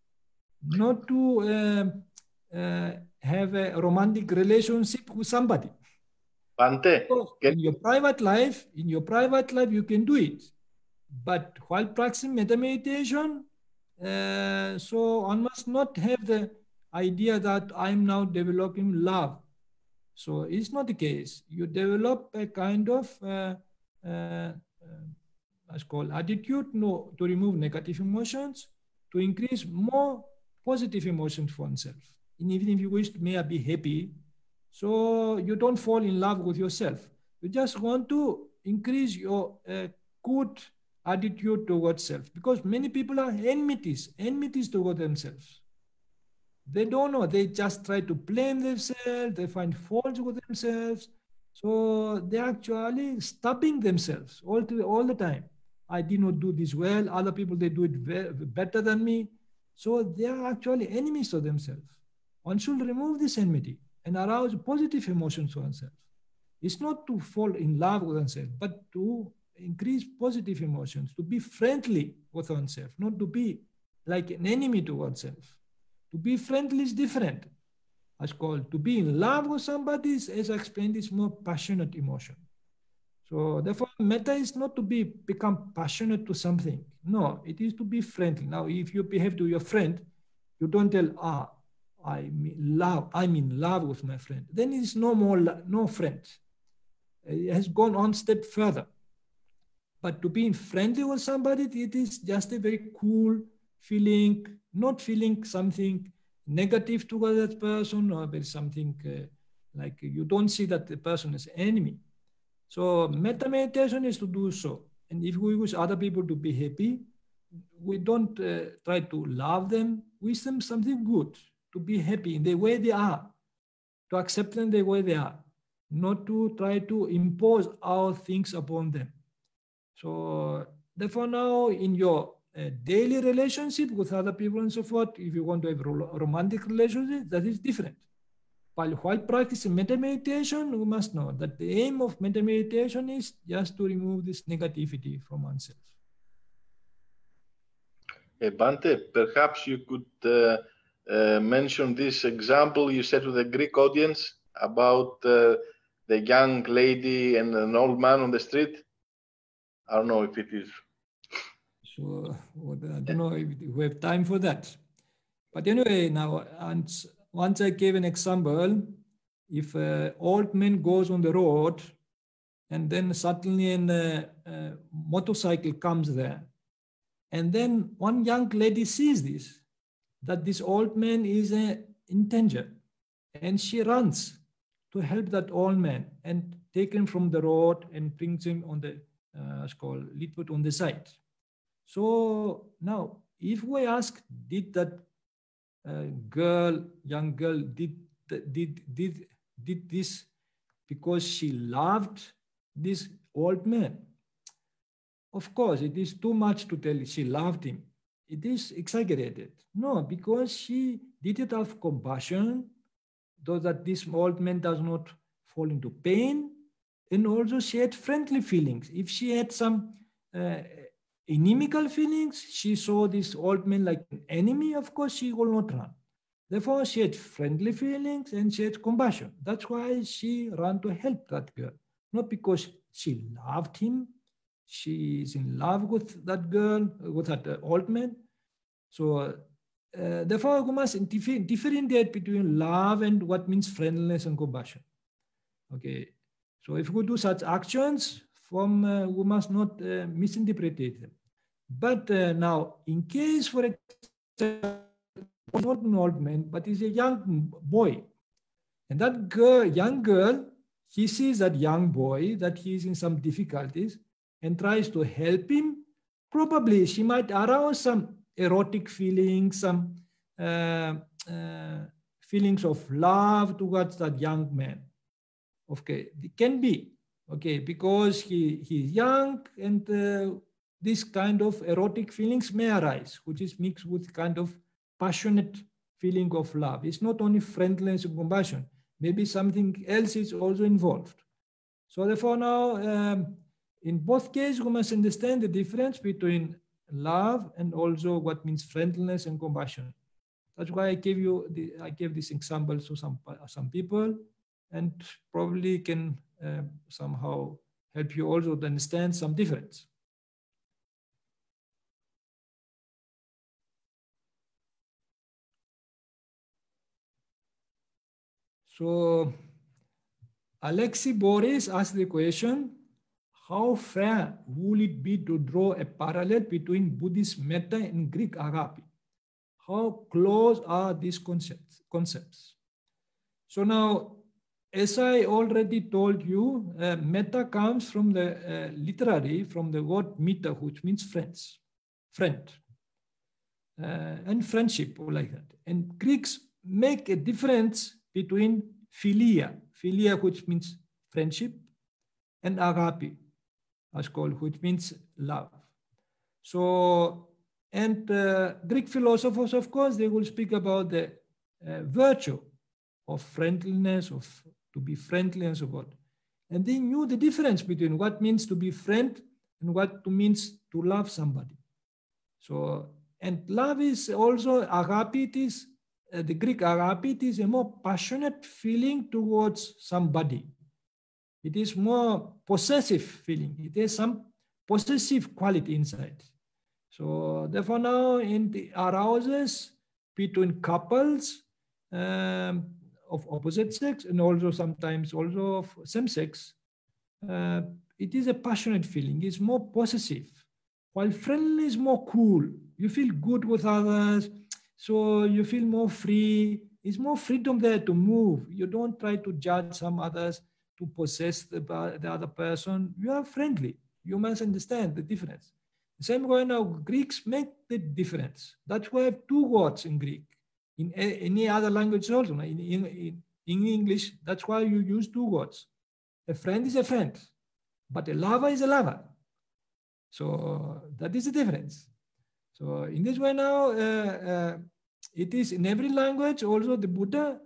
not to have a romantic relationship with somebody. Bhante, in your private life, you can do it. But while practicing metta meditation, so one must not have the idea that I'm now developing love. So it's not the case. You develop a kind of what's called attitude to remove negative emotions, to increase more positive emotions for oneself. And even if you wish to may be happy, so you don't fall in love with yourself. You just want to increase your good attitude towards self, because many people are enmities towards themselves. They don't know. They just try to blame themselves. They find faults with themselves. So they're actually stopping themselves all the time. I did not do this well. Other people, they do it better than me. So they are actually enemies of themselves. One should remove this enmity and arouse positive emotions for oneself. It's not to fall in love with oneself, but to increase positive emotions, to be friendly with oneself, not to be like an enemy to oneself. To be friendly is different. As called to be in love with somebody, as I explained, is more passionate emotion. So therefore, metta is not to become passionate to something. No, it is to be friendly. Now, if you behave to your friend, you don't tell, I'm in love with my friend. Then it is no friend. It has gone on step further. But to be friendly with somebody, it is just a very cool feeling, not feeling something negative towards that person, or there is something like you don't see that the person is an enemy. So metta meditation is to do so. And if we wish other people to be happy, we don't try to love them, wish them something good, to be happy in the way they are, to accept them the way they are, not to try to impose our things upon them. So therefore now in your daily relationship with other people and so forth, if you want to have a romantic relationship, that is different. But while practicing metta meditation, we must know that the aim of metta meditation is just to remove this negativity from oneself. Bhante, perhaps you could mention this example you said to the Greek audience about the young lady and an old man on the street. I don't know if it is. So I don't know if we have time for that. But anyway, now once I gave an example. If an old man goes on the road and then suddenly a motorcycle comes there, and then one young lady sees this, that this old man is in danger, and she runs to help that old man and take him from the road and brings him on the, it's called little bit on the side. So now, if we ask, did that young girl, did this because she loved this old man? Of course, it is too much to tell she loved him. It is exaggerated. No, because she did it out of compassion, so that this old man does not fall into pain. And also she had friendly feelings. If she had some inimical feelings, she saw this old man like an enemy, of course she will not run. Therefore, she had friendly feelings and she had compassion. That's why she ran to help that girl. Not because she loved him. She is in love with that girl, with that old man. So therefore, we must differentiate between love and what means friendliness and compassion. Okay. So if we do such actions, we must not misinterpret them. But now, in case, for example, not an old man, but is a young boy, and that young girl, he sees that young boy that he is in some difficulties and tries to help him. Probably she might arouse some erotic feelings, some feelings of love towards that young man. Okay, it can be, okay, because he's young, and this kind of erotic feelings may arise, which is mixed with kind of passionate feeling of love. It's not only friendliness and compassion. Maybe something else is also involved. So therefore now, in both cases, we must understand the difference between love and also what means friendliness and compassion. That's why I gave this example to some people, and probably can somehow help you also to understand some difference. So Alexi Boris asked the question, how fair would it be to draw a parallel between Buddhist Metta and Greek Agape? How close are these concepts? So now, as I already told you, Metta comes from the literally from the word mitta, which means friend, and friendship, or like that. And Greeks make a difference between philia, which means friendship, and agape, as called, which means love. So, and Greek philosophers, of course, they will speak about the virtue of friendliness, to be friendly and so forth. And they knew the difference between what means to be friend and what means to love somebody. So, and love is also agape. It is the Greek agape. It is a more passionate feeling towards somebody. It is more possessive feeling. It has some possessive quality inside. So therefore now in the arouses between couples of opposite sex, and also sometimes also of same sex, it is a passionate feeling. It's more possessive, while friendly is more cool. You feel good with others, so you feel more free. It's more freedom there to move. You don't try to judge some others, to possess the other person. You are friendly. You must understand the difference. The same way now, Greeks make the difference. That's why I have two words in Greek. In any other language also, in English, that's why you use two words. A friend is a friend, but a lover is a lover. So that is the difference. So in this way now, it is in every language. Also the Buddha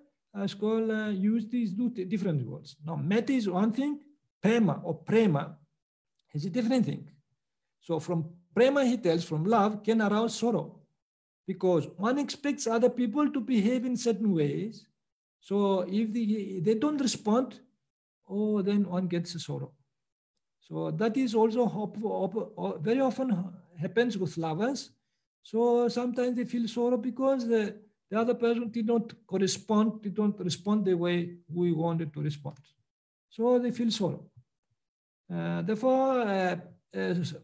use these two different words. Now metta is one thing, prema or prema is a different thing. So from prema, he tells, from love can arouse sorrow, because one expects other people to behave in certain ways. So if they don't respond, then one gets a sorrow. So that is also very often happens with lovers. So sometimes they feel sorrow because the other person did not respond the way we wanted to respond. So they feel sorrow. Therefore,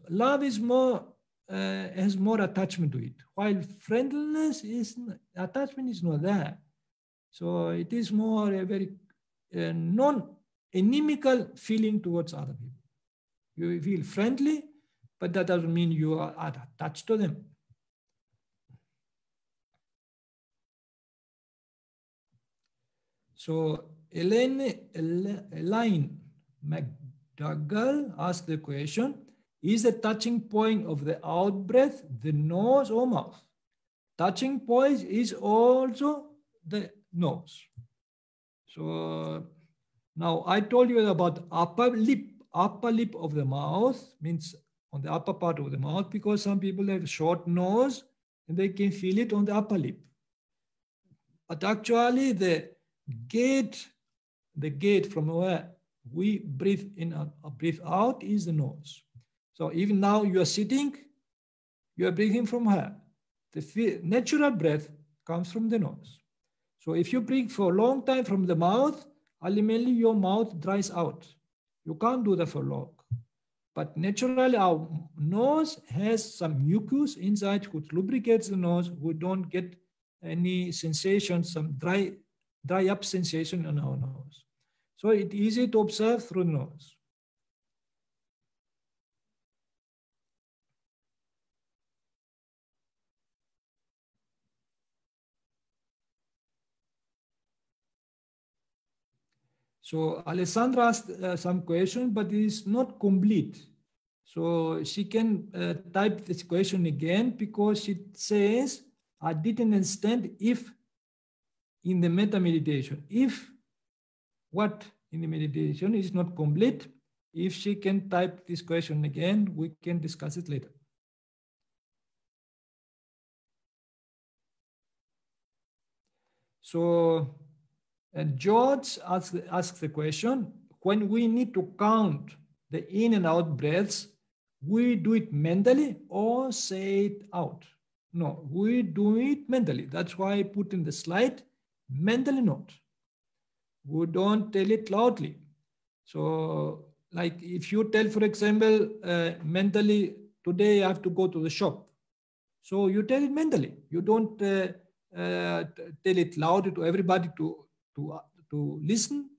love is more, has more attachment to it, while friendliness attachment is not there. So it is more a very non-inimical feeling towards other people. You feel friendly, but that doesn't mean you are attached to them. So Elaine McDougall asked the question, is the touching point of the out-breath the nose or mouth? Touching point is also the nose. So now I told you about upper lip of the mouth, means on the upper part of the mouth, because some people have short nose and they can feel it on the upper lip. But actually the gate from where we breathe in and breathe out is the nose. So even now you are sitting, you are breathing from here. The natural breath comes from the nose. So if you breathe for a long time from the mouth, ultimately your mouth dries out. You can't do that for long. But naturally our nose has some mucus inside which lubricates the nose. We don't get any sensation, some dry up sensation on our nose. So it's easy to observe through the nose. So Alessandra asked some question, but it is not complete. So she can type this question again, because it says, I didn't understand if in the metta meditation, if what in the meditation is not complete. If she can type this question again, we can discuss it later. So George asks the question, when we need to count the in and out breaths, we do it mentally or say it out? No, we do it mentally. That's why I put in the slide, mentally not. We don't tell it loudly. So like if you tell, for example, mentally, today I have to go to the shop. So you tell it mentally. You don't tell it loudly to everybody to listen.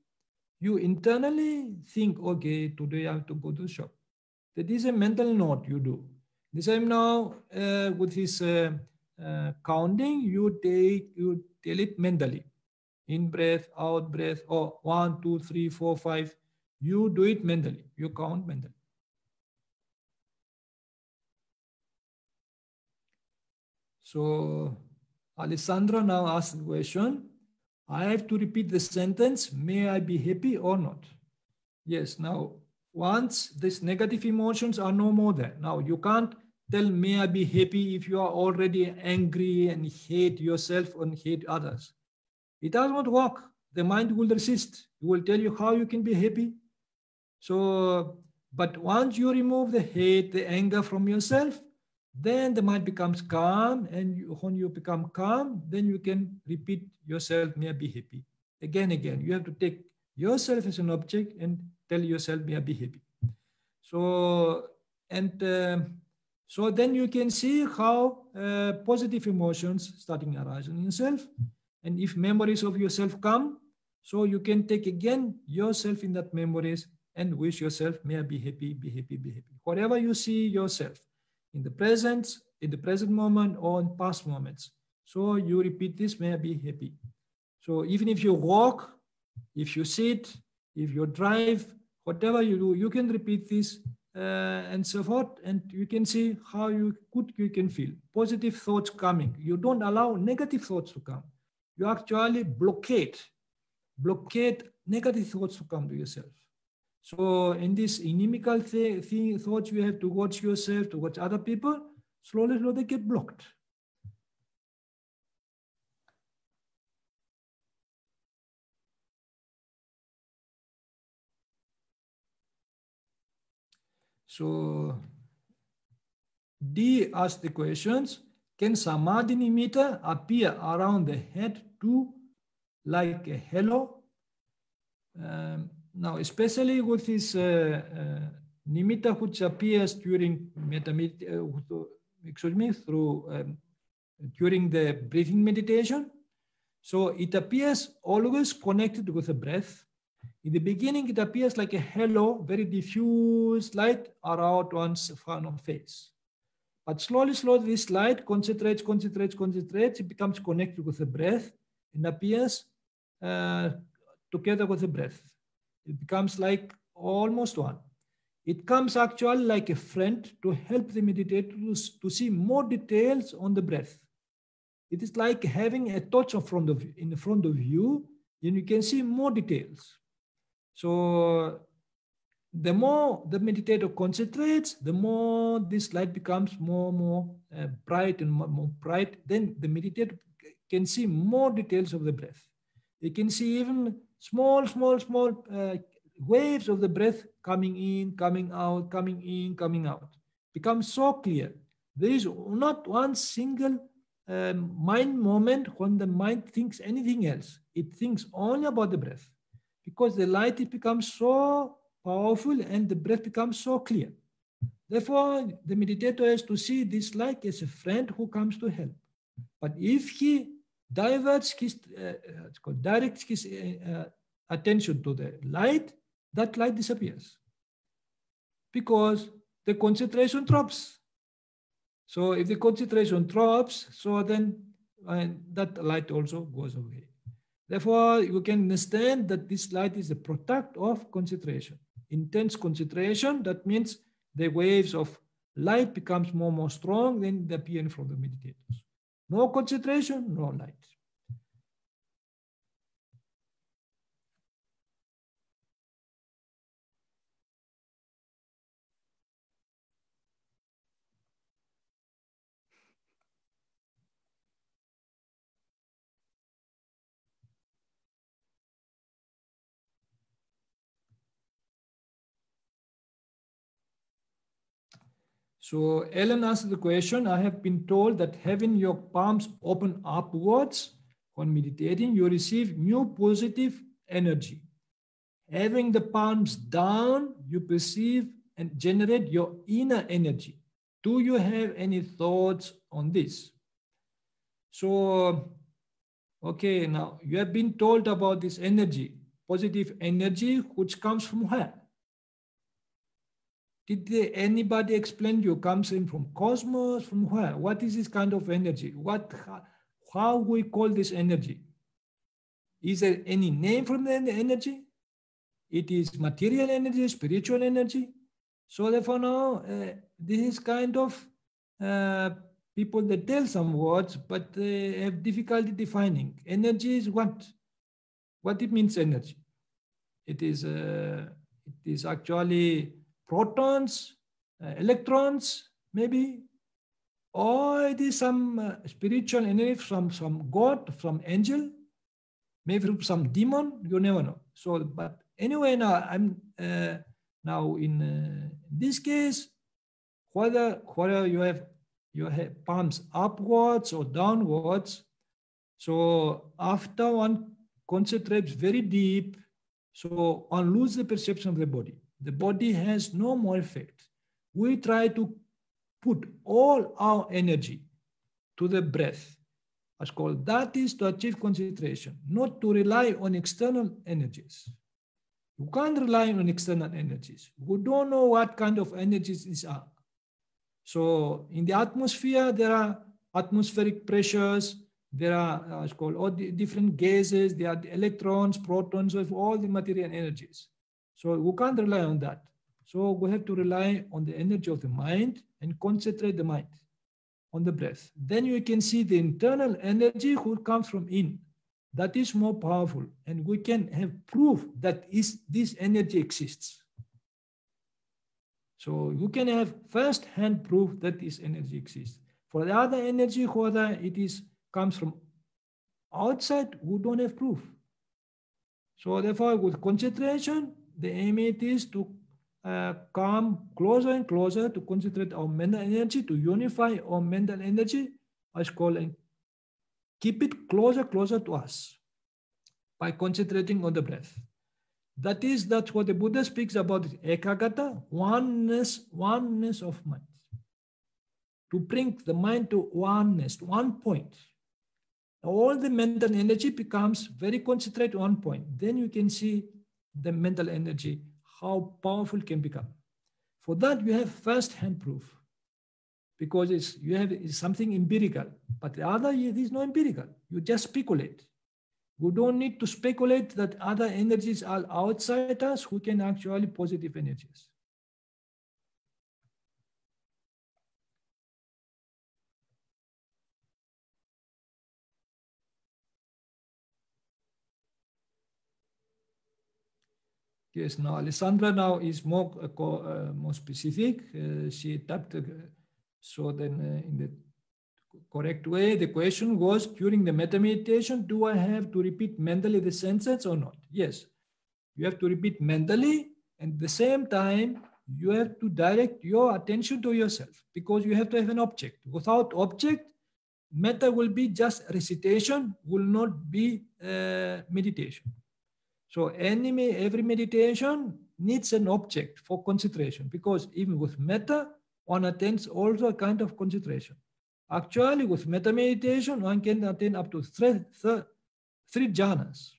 You internally think, okay, today I have to go to the shop. That is a mental note you do. The same now with this counting, you tell it mentally. In breath, out breath, or 1, 2, 3, 4, 5. You do it mentally. You count mentally. So Alessandra now asks the question, I have to repeat the sentence, may I be happy or not? Yes, now once these negative emotions are no more there. Now you can't tell may I be happy if you are already angry and hate yourself and hate others. It does not work. The mind will resist. It will tell you how you can be happy. So, but once you remove the hate, the anger from yourself, then the mind becomes calm, and when you become calm, then you can repeat yourself, may I be happy. Again. You have to take yourself as an object and tell yourself, may I be happy. So, so then you can see how positive emotions starting arising in yourself. And if memories of yourself come, so you can take again yourself in that memories and wish yourself, may I be happy, be happy, be happy. Whatever you see yourself in the present moment or in past moments. So you repeat this, may I be happy. So even if you walk, if you sit, if you drive, whatever you do, you can repeat this and so forth, and you can see how you can feel. Positive thoughts coming. You don't allow negative thoughts to come. You actually blockade negative thoughts to come to yourself. So in this inimical thoughts, you have to watch yourself, to watch other people, slowly they get blocked. So D asked the questions, can samadhi nimitta appear around the head too, like a halo? Now, especially with this nimitta which appears during during the breathing meditation. So it appears always connected with the breath. In the beginning, it appears like a halo, very diffuse light around one's face. But slowly, this light concentrates, it becomes connected with the breath and appears together with the breath. It becomes like almost one. It comes actually like a friend to help the meditator to see more details on the breath. It is like having a torch in front of you, and you can see more details. So the more the meditator concentrates, the more this light becomes more bright and more bright. Then the meditator can see more details of the breath. You can see even small waves of the breath coming in, coming out, coming in, coming out. Becomes so clear. There is not one single mind moment when the mind thinks anything else. It thinks only about the breath, because the light, it becomes so powerful and the breath becomes so clear. Therefore, the meditator has to see this light as a friend who comes to help. But if he directs his attention to the light, that light disappears because the concentration drops. So if the concentration drops, so then that light also goes away. Therefore, you can understand that this light is a product of concentration. Intense concentration, that means the waves of light becomes more strong than the appearance from the meditators. No concentration, no light. So Ellen asked the question, I have been told that having your palms open upwards when meditating, you receive new positive energy. Having the palms down, you perceive and generate your inner energy. Do you have any thoughts on this? So, okay, now you have been told about this energy, positive energy, which comes from where? Did anybody explain you comes in from cosmos, from where? What is this kind of energy? How we call this energy? Is there any name for the energy? It is material energy, spiritual energy. So therefore now, this is kind of people that tell some words, but they have difficulty defining. Energy is what? What it means energy? It is actually protons, electrons, maybe, or it is some spiritual energy from some god, from angel, maybe from some demon. You never know. So, but anyway, now I'm now in this case, whether you have your palms upwards or downwards. So after one concentrates very deep, so one loses the perception of the body. The body has no more effect. We try to put all our energy to the breath. As called, that is to achieve concentration, not to rely on external energies. You can't rely on external energies. We don't know what kind of energies these are. So in the atmosphere, there are atmospheric pressures, there are it's called all the different gases, there are the electrons, protons, of all the material energies. So we can't rely on that. So we have to rely on the energy of the mind and concentrate the mind on the breath. Then you can see the internal energy who comes from in. That is more powerful, and we can have proof that this energy exists. So you can have first-hand proof that this energy exists. For the other energy, whether comes from outside, we don't have proof. So therefore, with concentration, the aim is to come closer and closer to concentrate our mental energy, to unify our mental energy as called, and keep it closer to us by concentrating on the breath. That's what the Buddha speaks about, ekagata, oneness of mind. To bring the mind to oneness, to one point. All the mental energy becomes very concentrated on one point. Then you can see the mental energy, how powerful it can become. For that, you have first-hand proof, because it's something empirical. But the other, it is not empirical. You just speculate. We don't need to speculate that other energies are outside us who can actually positive energies. Yes, now Alessandra now is more specific. She tapped, so then in the correct way, the question was, during the metta meditation, do I have to repeat mentally the sentence or not? Yes, you have to repeat mentally, and at the same time, you have to direct your attention to yourself, because you have to have an object. Without object, metta will be just recitation, will not be meditation. So every meditation needs an object for concentration, because even with metta, one attains also a kind of concentration. Actually, with metta meditation, one can attain up to three jhanas.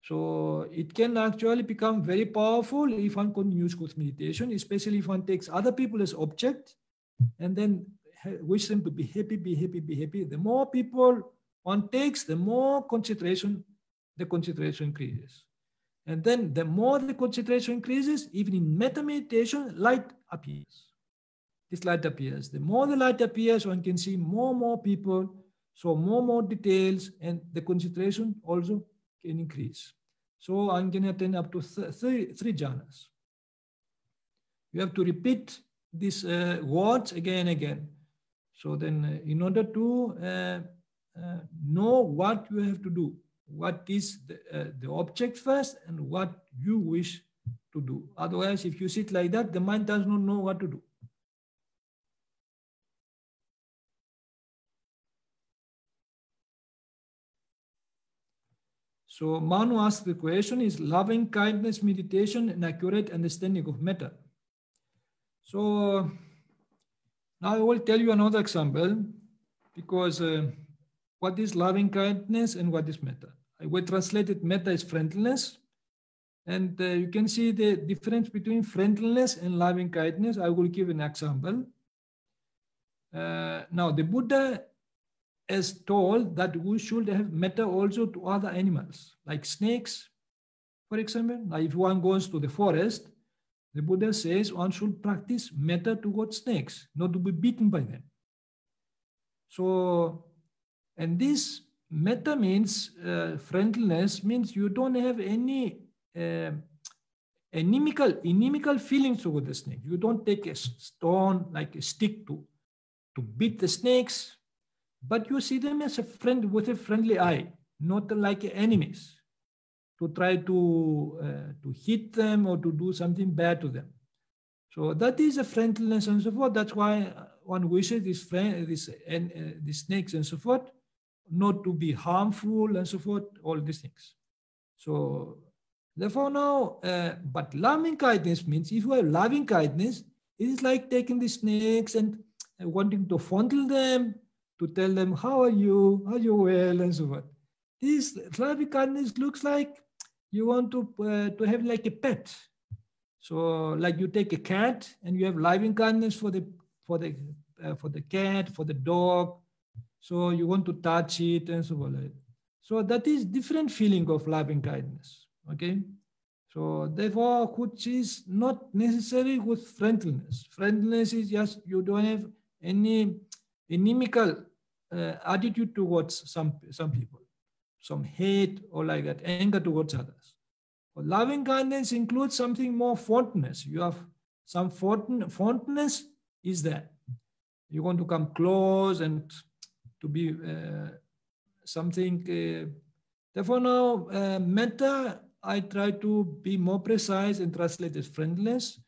So it can actually become very powerful if one continues with meditation, especially if one takes other people as object and then wish them to be happy, be happy, be happy. The more people one takes, the more the concentration increases. And then the more the concentration increases, even in metta meditation, light appears. This light appears. The more the light appears, one can see more people, so more details, and the concentration also can increase. So one can attain up to three jhanas. You have to repeat these words again and again. So then in order to know what you have to do, what is the object first and what you wish to do. Otherwise, if you sit like that, the mind does not know what to do. So Manu asked the question, is loving kindness meditation an accurate understanding of metta? So now I will tell you another example, because what is loving kindness and what is metta? I will translate it, metta is friendliness. And you can see the difference between friendliness and loving kindness. I will give an example. Now the Buddha is told that we should have metta also to other animals, like snakes, for example. Now if one goes to the forest, the Buddha says one should practice metta towards snakes, not to be beaten by them. So, and this metta means, friendliness means you don't have any inimical feelings toward the snake. You don't take a stone, like a stick to beat the snakes, but you see them as a friend with a friendly eye, not like enemies, to try to hit them or to do something bad to them. So that is a friendliness and so forth. That's why one wishes these snakes and so forth not to be harmful and so forth, all these things. So therefore now, but loving kindness means, if you have loving kindness, it is like taking the snakes and wanting to fondle them, to tell them, how are you well, and so forth. This loving kindness looks like you want to have like a pet. So like you take a cat and you have loving kindness for the cat, for the dog. So you want to touch it and so on. So that is different feeling of loving kindness. Okay. So therefore, which is not necessary with friendliness. Friendliness is just you don't have any inimical attitude towards some people, some hate or like that, anger towards others. But loving kindness includes something more fondness. You have some fondness is there. You want to come close and to be something. Therefore now, metta, I try to be more precise and translate as friendliness.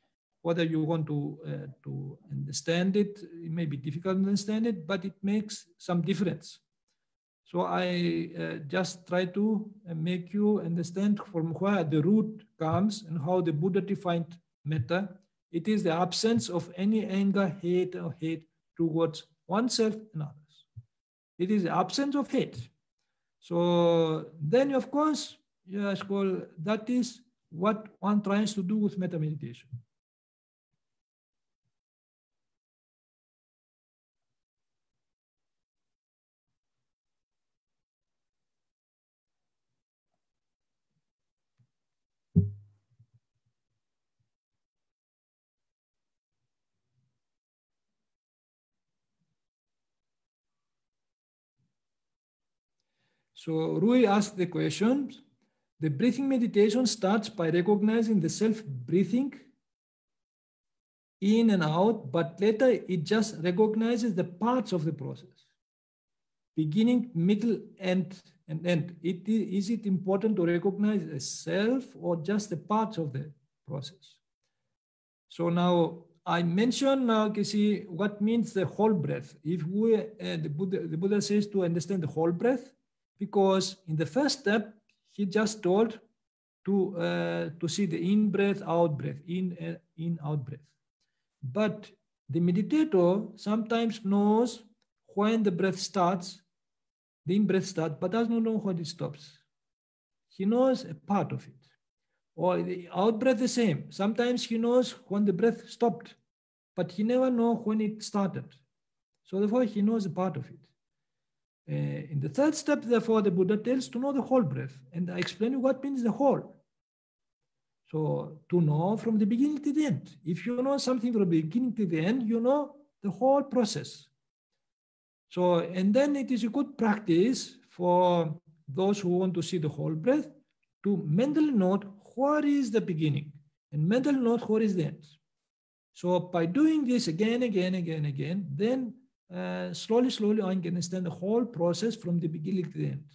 whether you want to understand it. It may be difficult to understand it, but it makes some difference. So I just try to make you understand from where the root comes and how the Buddha defined metta. It is the absence of any anger, hate, or hate towards oneself and others. It is the absence of hate. So then, of course, yes, well, that is what one tries to do with metta meditation. So Rui asked the question, the breathing meditation starts by recognizing the self-breathing in and out, but later it just recognizes the parts of the process, beginning, middle, and end. Is it important to recognize the self or just the parts of the process? So now I mentioned now, see what means the whole breath. If we, the Buddha says to understand the whole breath, because in the first step, he just told to see the in-breath, out-breath, in, out-breath. But the meditator sometimes knows when the breath starts, the in-breath starts, but does not know when it stops. He knows a part of it. Or the out-breath the same. Sometimes he knows when the breath stopped, but he never knows when it started. So therefore, he knows a part of it. In the third step, therefore, the Buddha tells to know the whole breath. And I explain you what means the whole. So to know from the beginning to the end. If you know something from the beginning to the end, you know the whole process. So, and then it is a good practice for those who want to see the whole breath to mentally note what is the beginning and mentally note what is the end. So by doing this again, then slowly one can understand the whole process from the beginning to the end.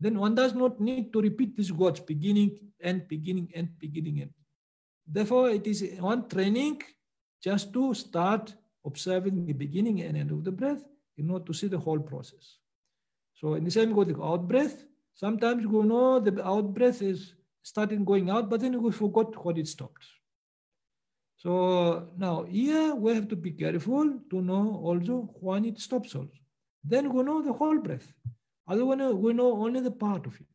Then one does not need to repeat these words, beginning, end, beginning, end, beginning, end. Therefore, it is one training just to start observing the beginning and end of the breath in order to see the whole process. So in the same way with the out breath, sometimes we know the out breath is starting going out, but then we forgot what it stopped. So now here we have to be careful to know also when it stops also. Then we know the whole breath. Otherwise we know only the part of it.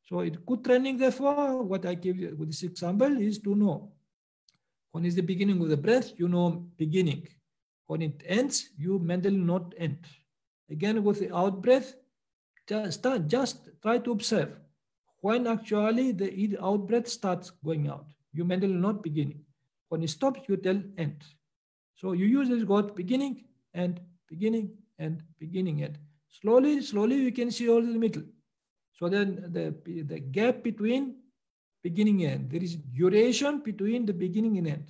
So it's good training, therefore, what I give you with this example is to know when is the beginning of the breath, you know beginning. When it ends, you mentally note end. Again, with the out breath, just try to observe when actually the out breath starts going out. You mentally note beginning. When it stops, you tell end. So you use this word beginning and beginning and beginning and slowly you can see all the middle. So then the gap between beginning and end, there is duration between the beginning and end.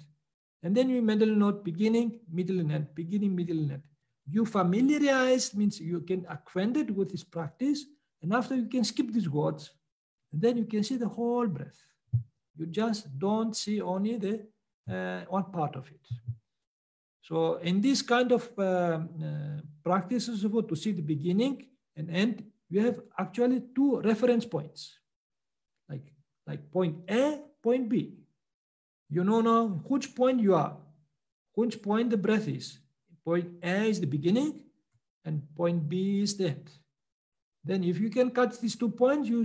And then you mentally note beginning, middle, and end, beginning, middle, and end. You familiarize means you can acquainted with this practice, and after you can skip these words, and then you can see the whole breath. You just don't see only the one part of it. So in this kind of practices to see the beginning and end, we have actually two reference points, like point A, point B. You know now which point you are, which point the breath is. Point A is the beginning and point B is the end. Then if you can catch these 2 points, you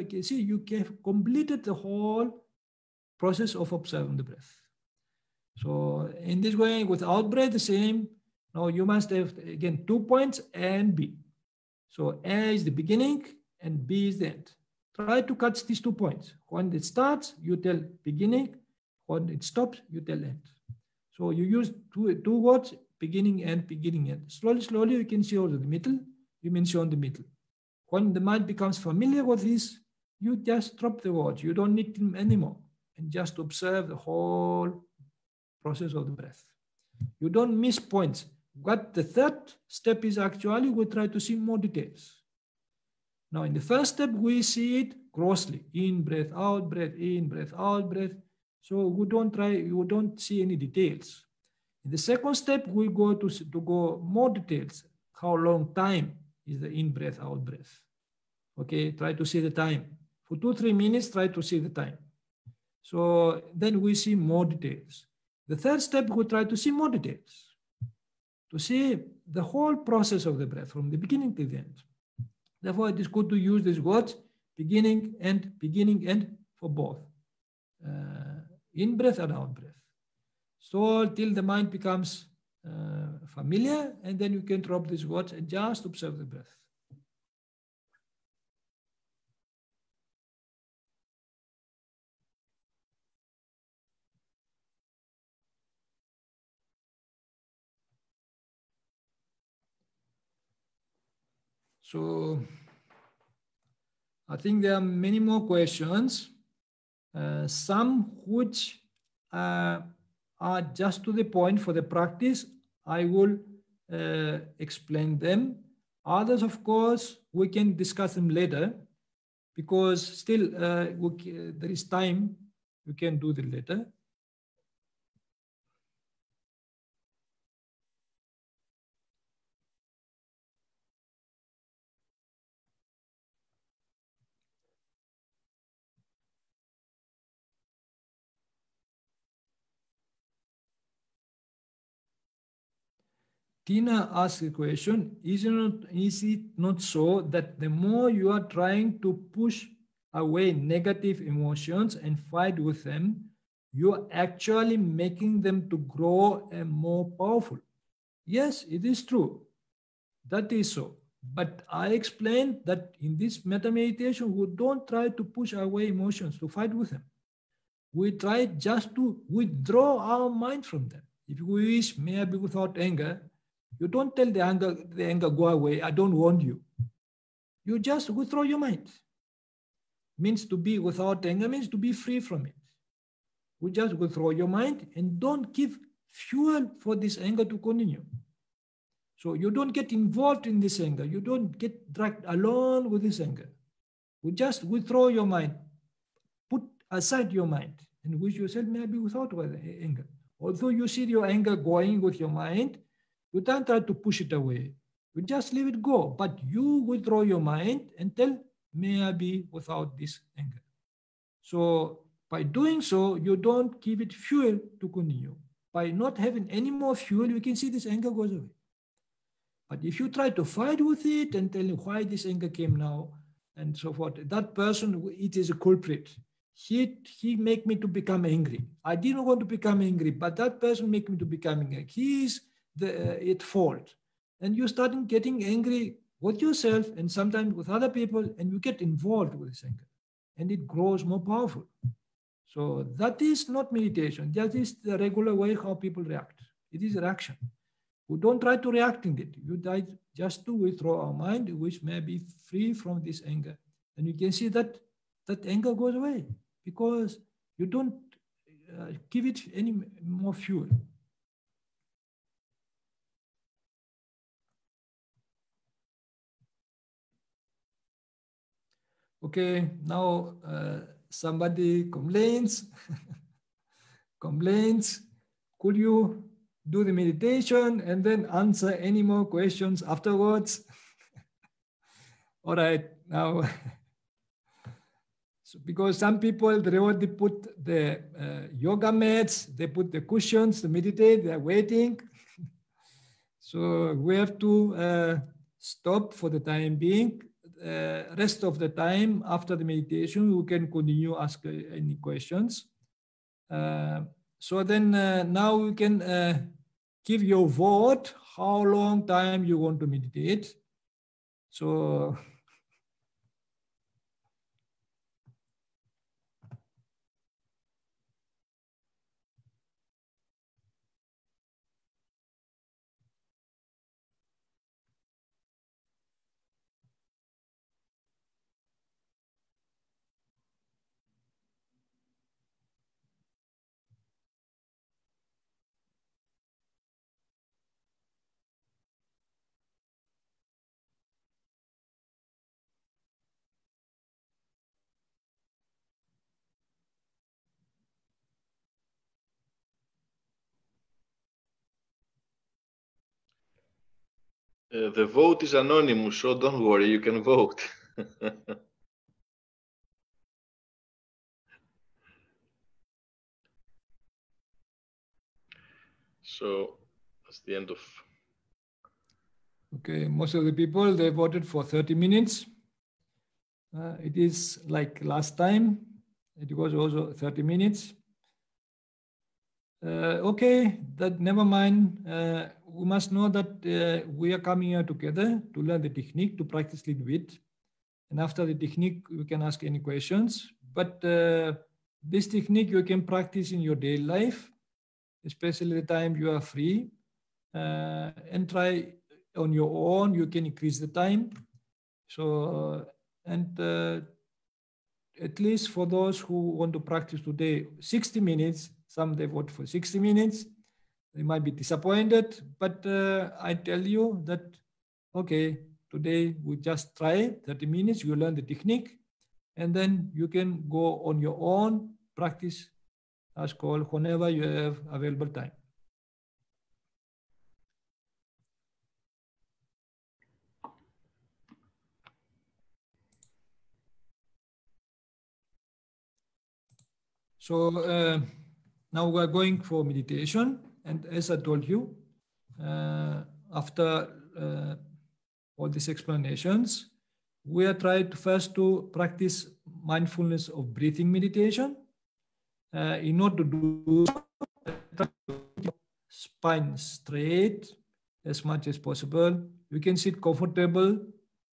can see you have completed the whole process of observing the breath. So in this way, with out breath, the same. Now you must have, again, 2 points A and B. So A is the beginning and B is the end. Try to catch these 2 points. When it starts, you tell beginning. When it stops, you tell end. So you use two words, beginning and beginning end. Slowly you can see also the middle. You mention the middle. When the mind becomes familiar with this, you just drop the words. You don't need them anymore. And just observe the whole process of the breath. You don't miss points. What the third step is actually, we try to see more details. Now in the first step, we see it grossly. In breath, out breath, in breath, out breath. So we don't try, you don't see any details. In the second step, we go to go more details. How long time is the in-breath, out-breath? Okay, try to see the time. For 2-3 minutes, try to see the time. So then we see more details. The third step, we try to see more details, to see the whole process of the breath from the beginning to the end. Therefore, it is good to use these words, beginning, end for both. In-breath and out-breath. So till the mind becomes familiar, and then you can drop these words and just observe the breath. So I think there are many more questions, some which are just to the point for the practice. I will explain them. Others, of course, we can discuss them later, because still there is time. We can do them later. Tina asks a question, is it not so that the more you are trying to push away negative emotions and fight with them, you are actually making them to grow and more powerful? Yes, it is true. That is so. But I explained that in this metta meditation, we don't try to push away emotions, to fight with them. We try just to withdraw our mind from them. If we wish, may I be without anger, you don't tell the anger, go away, I don't want you. You just withdraw your mind. Means to be without anger, means to be free from it. We just withdraw your mind and don't give fuel for this anger to continue. So you don't get involved in this anger. You don't get dragged along with this anger. We just withdraw your mind, put aside your mind, and wish yourself maybe without anger. Although you see your anger going with your mind, you don't try to push it away. You just leave it go. But you withdraw your mind and tell, may I be without this anger. So by doing so, you don't give it fuel to continue. By not having any more fuel, you can see this anger goes away. But if you try to fight with it and tell him why this anger came now and so forth, that person, it is a culprit. He make me to become angry. I didn't want to become angry, but that person make me to become angry. He is at fault. And you start getting angry with yourself and sometimes with other people, and you get involved with this anger. And it grows more powerful. So that is not meditation. That is the regular way how people react. It is reaction. We don't try to react in it. You try just to withdraw our mind, which may be free from this anger. And you can see that that anger goes away because you don't give it any more fuel. Okay, now somebody complains. Could you do the meditation and then answer any more questions afterwards? All right, now, so because some people, they already put the yoga mats, they put the cushions to meditate, they're waiting. So we have to stop for the time being. Rest of the time after the meditation, we can continue ask any questions. So then now you can give your vote how long time you want to meditate. So The vote is anonymous, so don't worry, you can vote. So that's the end of. Okay, most of the people, they voted for 30 minutes. It is like last time, it was also 30 minutes. Okay, that never mind. We must know that we are coming here together to learn the technique, to practice a little bit. And after the technique, we can ask any questions. But this technique you can practice in your daily life, especially the time you are free. And try on your own, you can increase the time. So, at least for those who want to practice today, 60 minutes, some they vote for 60 minutes. They might be disappointed, but I tell you that, okay, today we just try 30 minutes, you learn the technique, and then you can go on your own, practice as called whenever you have available time. So now we are going for meditation. And as I told you, after all these explanations, we are trying to first to practice mindfulness of breathing meditation. In order to do so, spine straight as much as possible. You can sit comfortable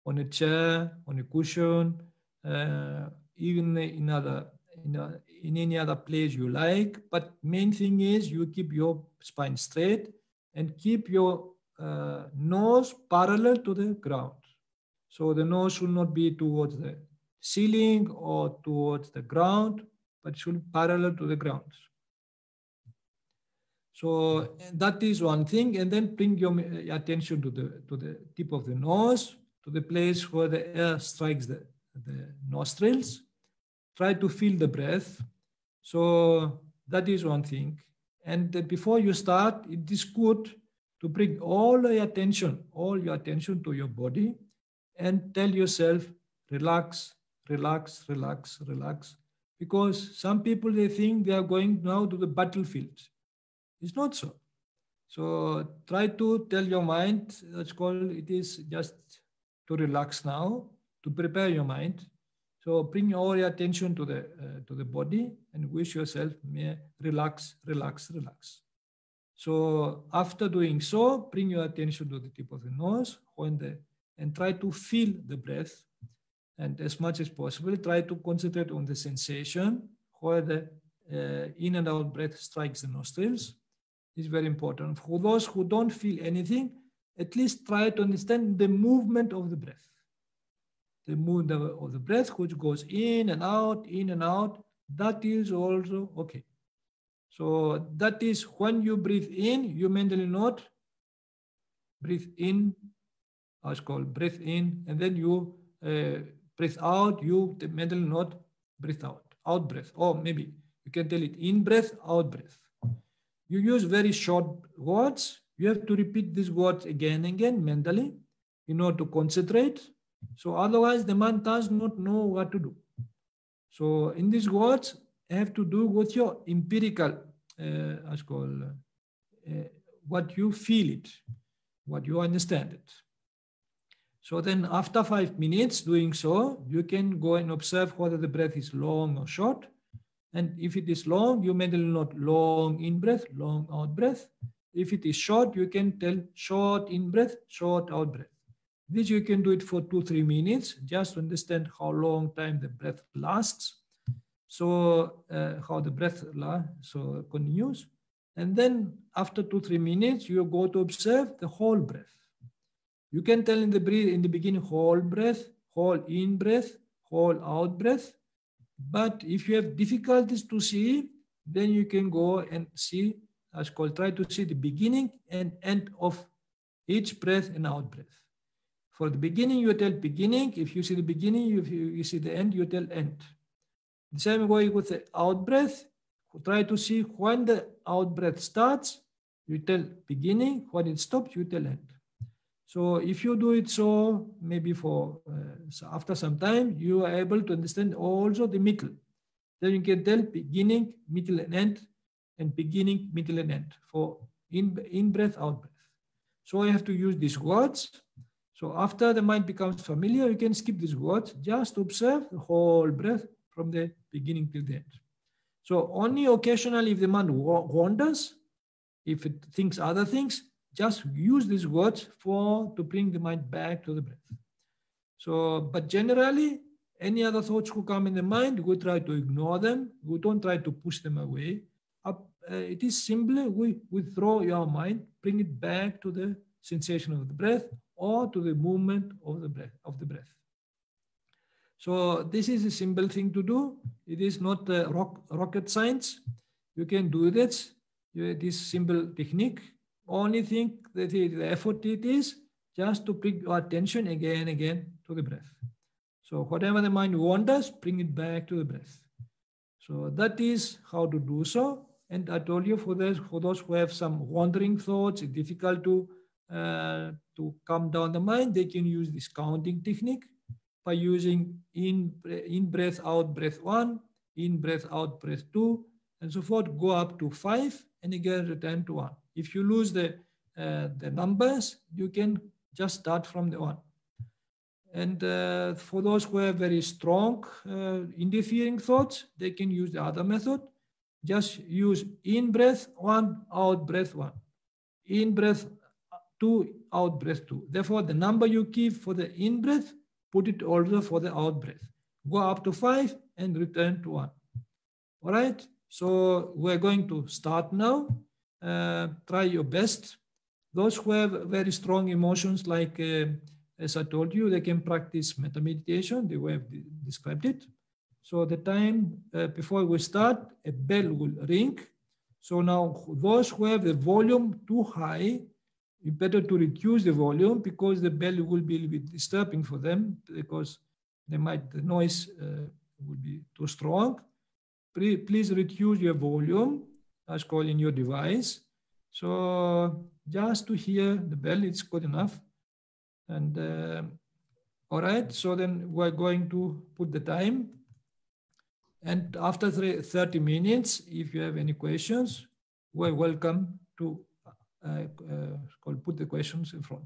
on a chair, on a cushion, even in any other place you like. But main thing is you keep your spine straight and keep your nose parallel to the ground. So the nose should not be towards the ceiling or towards the ground, but should be parallel to the ground. So that is one thing. And then bring your attention to the tip of the nose, to the place where the air strikes the nostrils. Try to feel the breath. So that is one thing. And before you start, it is good to bring all your attention to your body and tell yourself, relax, relax, relax, relax. Because some people, they think they are going now to the battlefield. It's not so. So try to tell your mind, that's called, it is just to relax now, to prepare your mind. So bring all your attention to the body and wish yourself, may relax, relax, relax. So after doing so, bring your attention to the tip of the nose and try to feel the breath. And as much as possible, try to concentrate on the sensation where the in and out breath strikes the nostrils. Is very important. For those who don't feel anything, at least try to understand the movement of the breath. The movement of the breath, which goes in and out, that is also okay. So that is when you breathe in, you mentally note, breathe in, as called breathe in, and then you breathe out, you mentally note, breathe out, out breath. Or maybe you can tell it in breath, out breath. You use very short words. You have to repeat these words again and again mentally in order to concentrate. So otherwise the mind does not know what to do. So in these words, have to do with your empirical, what you feel it, what you understand it. So then after 5 minutes doing so, you can go and observe whether the breath is long or short. And if it is long, you mentally note long in breath, long out breath. If it is short, you can tell short in breath, short out breath. This you can do it for 2-3 minutes, just to understand how long time the breath lasts. So how the breath continues. And then after 2-3 minutes, you go to observe the whole breath. You can tell in the beginning, whole breath, whole in breath, whole out breath. But if you have difficulties to see, then you can go and see, try to see the beginning and end of each breath and out breath. For the beginning, you tell beginning. If you see the beginning, if you see the end, you tell end. The same way with the out breath, try to see when the out breath starts, you tell beginning. When it stops, you tell end. So if you do it so, maybe for so after some time, you are able to understand also the middle. Then you can tell beginning, middle, and end, and beginning, middle, and end for in breath, out breath. So you have to use these words. So after the mind becomes familiar, you can skip these words, just observe the whole breath from the beginning till the end. So only occasionally if the mind wanders, if it thinks other things, just use these words to bring the mind back to the breath. So, but generally, any other thoughts who come in the mind, we try to ignore them. We don't try to push them away. It is simply we withdraw your mind, bring it back to the sensation of the breath or to the movement of the breath. So this is a simple thing to do. It is not rocket science. You can do this. This simple technique. Only thing that the effort it is just to bring your attention again and again to the breath. So whatever the mind wanders, bring it back to the breath. So that is how to do so. And I told you for those who have some wandering thoughts, it's difficult to calm down the mind, they can use this counting technique by using in breath, out breath 1, in breath, out breath 2, and so forth, go up to 5, and again return to 1. If you lose the numbers, you can just start from the 1. And for those who have very strong interfering thoughts, they can use the other method. Just use in breath 1, out breath 1. In breath 2, out breath 2. Therefore, the number you keep for the in breath, put it also for the out breath. Go up to 5 and return to 1. All right. So we're going to start now. Try your best. Those who have very strong emotions, like as I told you, they can practice metta meditation, the way I've described it. So the time before we start, a bell will ring. So now those who have the volume too high, it's better to reduce the volume because the bell will be a little bit disturbing for them because the noise will be too strong. Please reduce your volume as called in your device. So just to hear the bell, it's good enough. And all right, so then we're going to put the time. And after 30 minutes, if you have any questions, we're welcome to put the questions in front.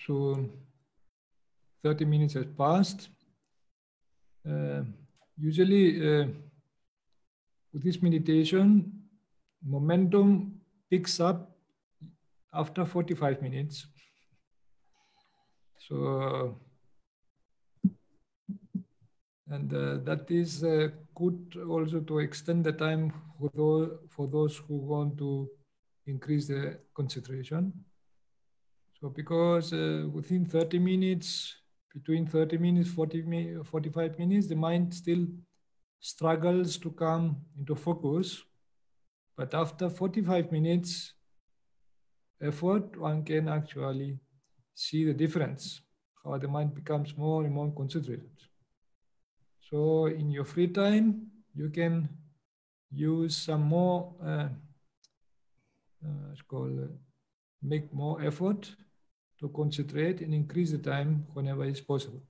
So 30 minutes has passed. Usually with this meditation, momentum picks up after 45 minutes. So, and that is good also to extend the time for those who want to increase the concentration. So because within 30 minutes, between 30 minutes, 45 minutes, the mind still struggles to come into focus. But after 45 minutes effort, one can actually see the difference, how the mind becomes more and more concentrated. So in your free time, you can use some more, it's called, make more effort to concentrate and increase the time whenever it's possible.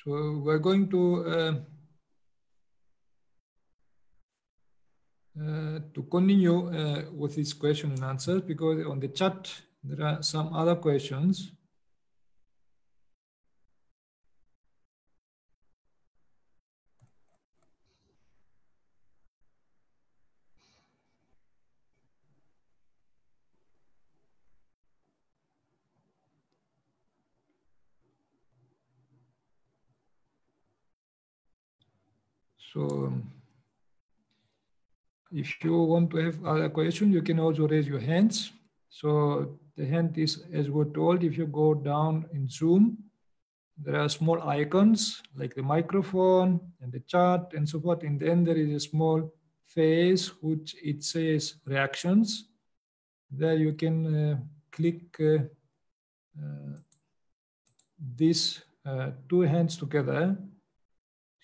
So we're going to continue with this question and answers, because on the chat there are some other questions. So if you want to have other questions, you can also raise your hands. So the hand is, as we're told, if you go down in Zoom, there are small icons like the microphone and the chat and so forth. And then there is a small face which it says reactions. There you can click these two hands together,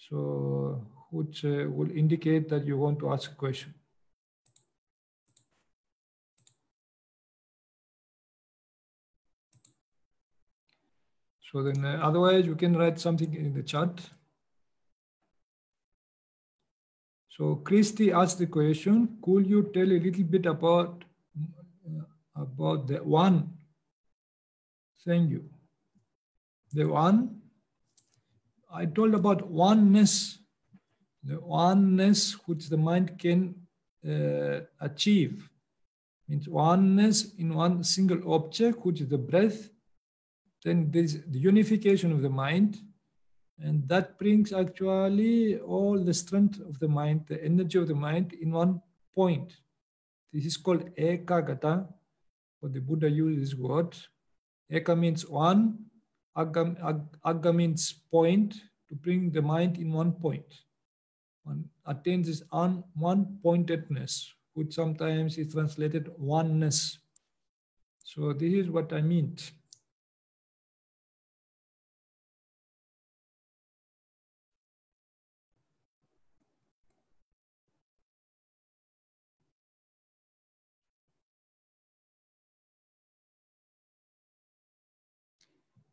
so which will indicate that you want to ask a question. So then otherwise you can write something in the chat. So Christy asked the question, could you tell a little bit about the one? Thank you. The one, I told about oneness, the oneness which the mind can achieve. Means oneness in one single object, which is the breath. Then there's the unification of the mind, and that brings actually all the strength of the mind, the energy of the mind in one point. This is called ekagata, or the Buddha uses this word. Eka means one, agga means point, to bring the mind in one point. One attains this one-pointedness, which sometimes is translated oneness. So this is what I mean.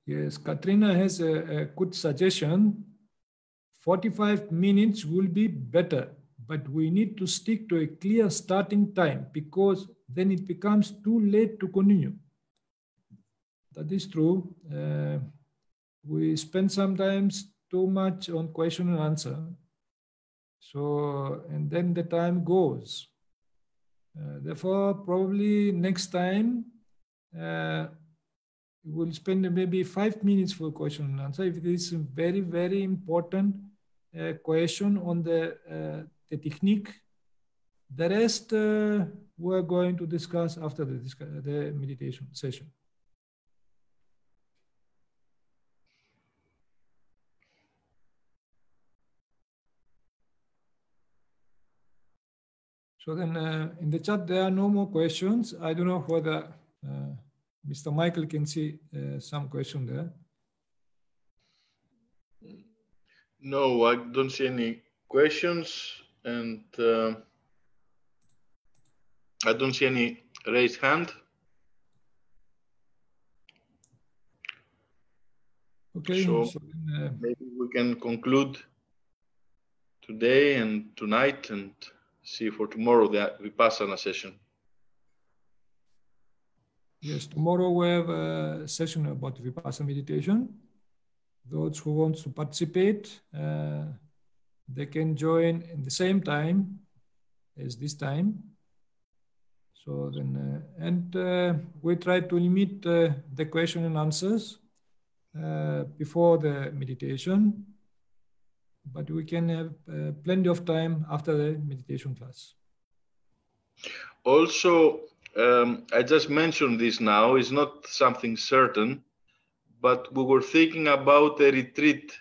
Yes, Katrina has a good suggestion. 45 minutes will be better, but we need to stick to a clear starting time, because then it becomes too late to continue. That is true. We spend sometimes too much on question and answer. So, and then the time goes. Therefore, probably next time, we'll spend maybe 5 minutes for question and answer. If it is a very, very important question on the technique, the rest we're going to discuss after the meditation session. So then in the chat, there are no more questions. I don't know whether Mr. Michael can see some question there. No, I don't see any questions, and I don't see any raised hand. Okay, so then, maybe we can conclude today and tonight, and see for tomorrow the Vipassana session. Yes, tomorrow we have a session about Vipassana meditation. Those who want to participate, they can join in the same time as this time. So then, we try to limit the question and answers before the meditation, but we can have plenty of time after the meditation class. Also, I just mentioned this now, it's not something certain, but we were thinking about a retreat,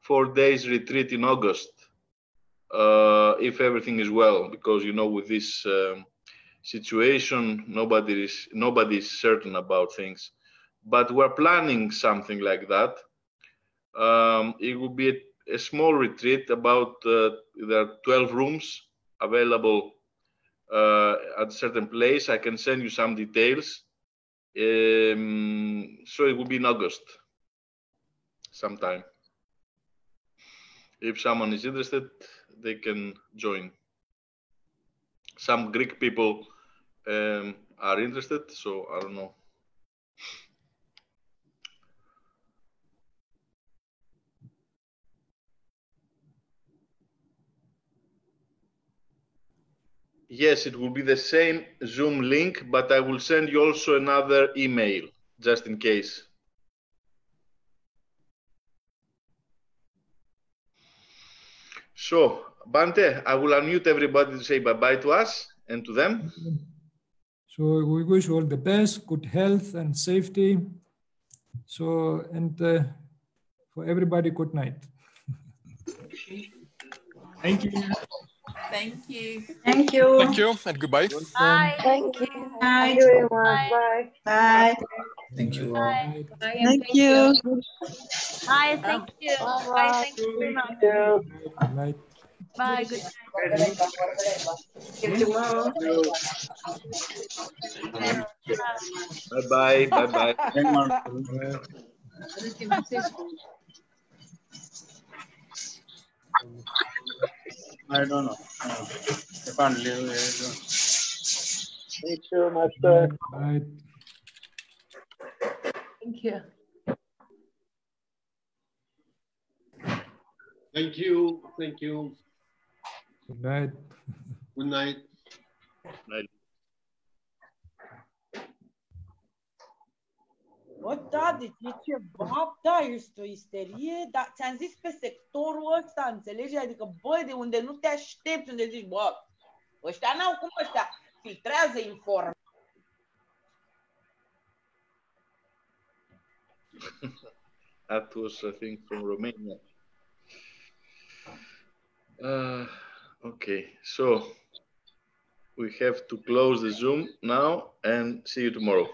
4 days retreat in August, if everything is well, because, you know, with this situation, nobody is certain about things. But we're planning something like that. It will be a small retreat, about there are 12 rooms available at a certain place. I can send you some details. So it will be in August sometime. If someone is interested, they can join. Some Greek people are interested, so I don't know. Yes, it will be the same Zoom link, but I will send you also another email, just in case. So, Bante, I will unmute everybody to say bye-bye to us and to them. So we wish you all the best, good health and safety. So, and for everybody, good night. Thank you. Thank you. Thank you. Thank you and goodbye. Bye. Thank you. Bye. Thank you very much. Bye. Bye. Thank you all. Bye. Thank you. Bye. Thank you. Bye. Thank you very much. Good night. Bye. Good night. See you tomorrow. Bye-bye, bye-bye. I don't know. I can't live. Thank you, Master. Bye. Thank you. Thank you. Thank you. Good night. Good night. Night. Bă, da, deci e ceva, da, este o isterie, dar ți-am zis pe sectorul ăsta, înțelegi? Adică, bă, de unde nu te aștepți, unde zici, bă, ăștia n-au cum ăștia, filtrează informații. That was, I think, from Romania. Okay, so we have to close the Zoom now and see you tomorrow.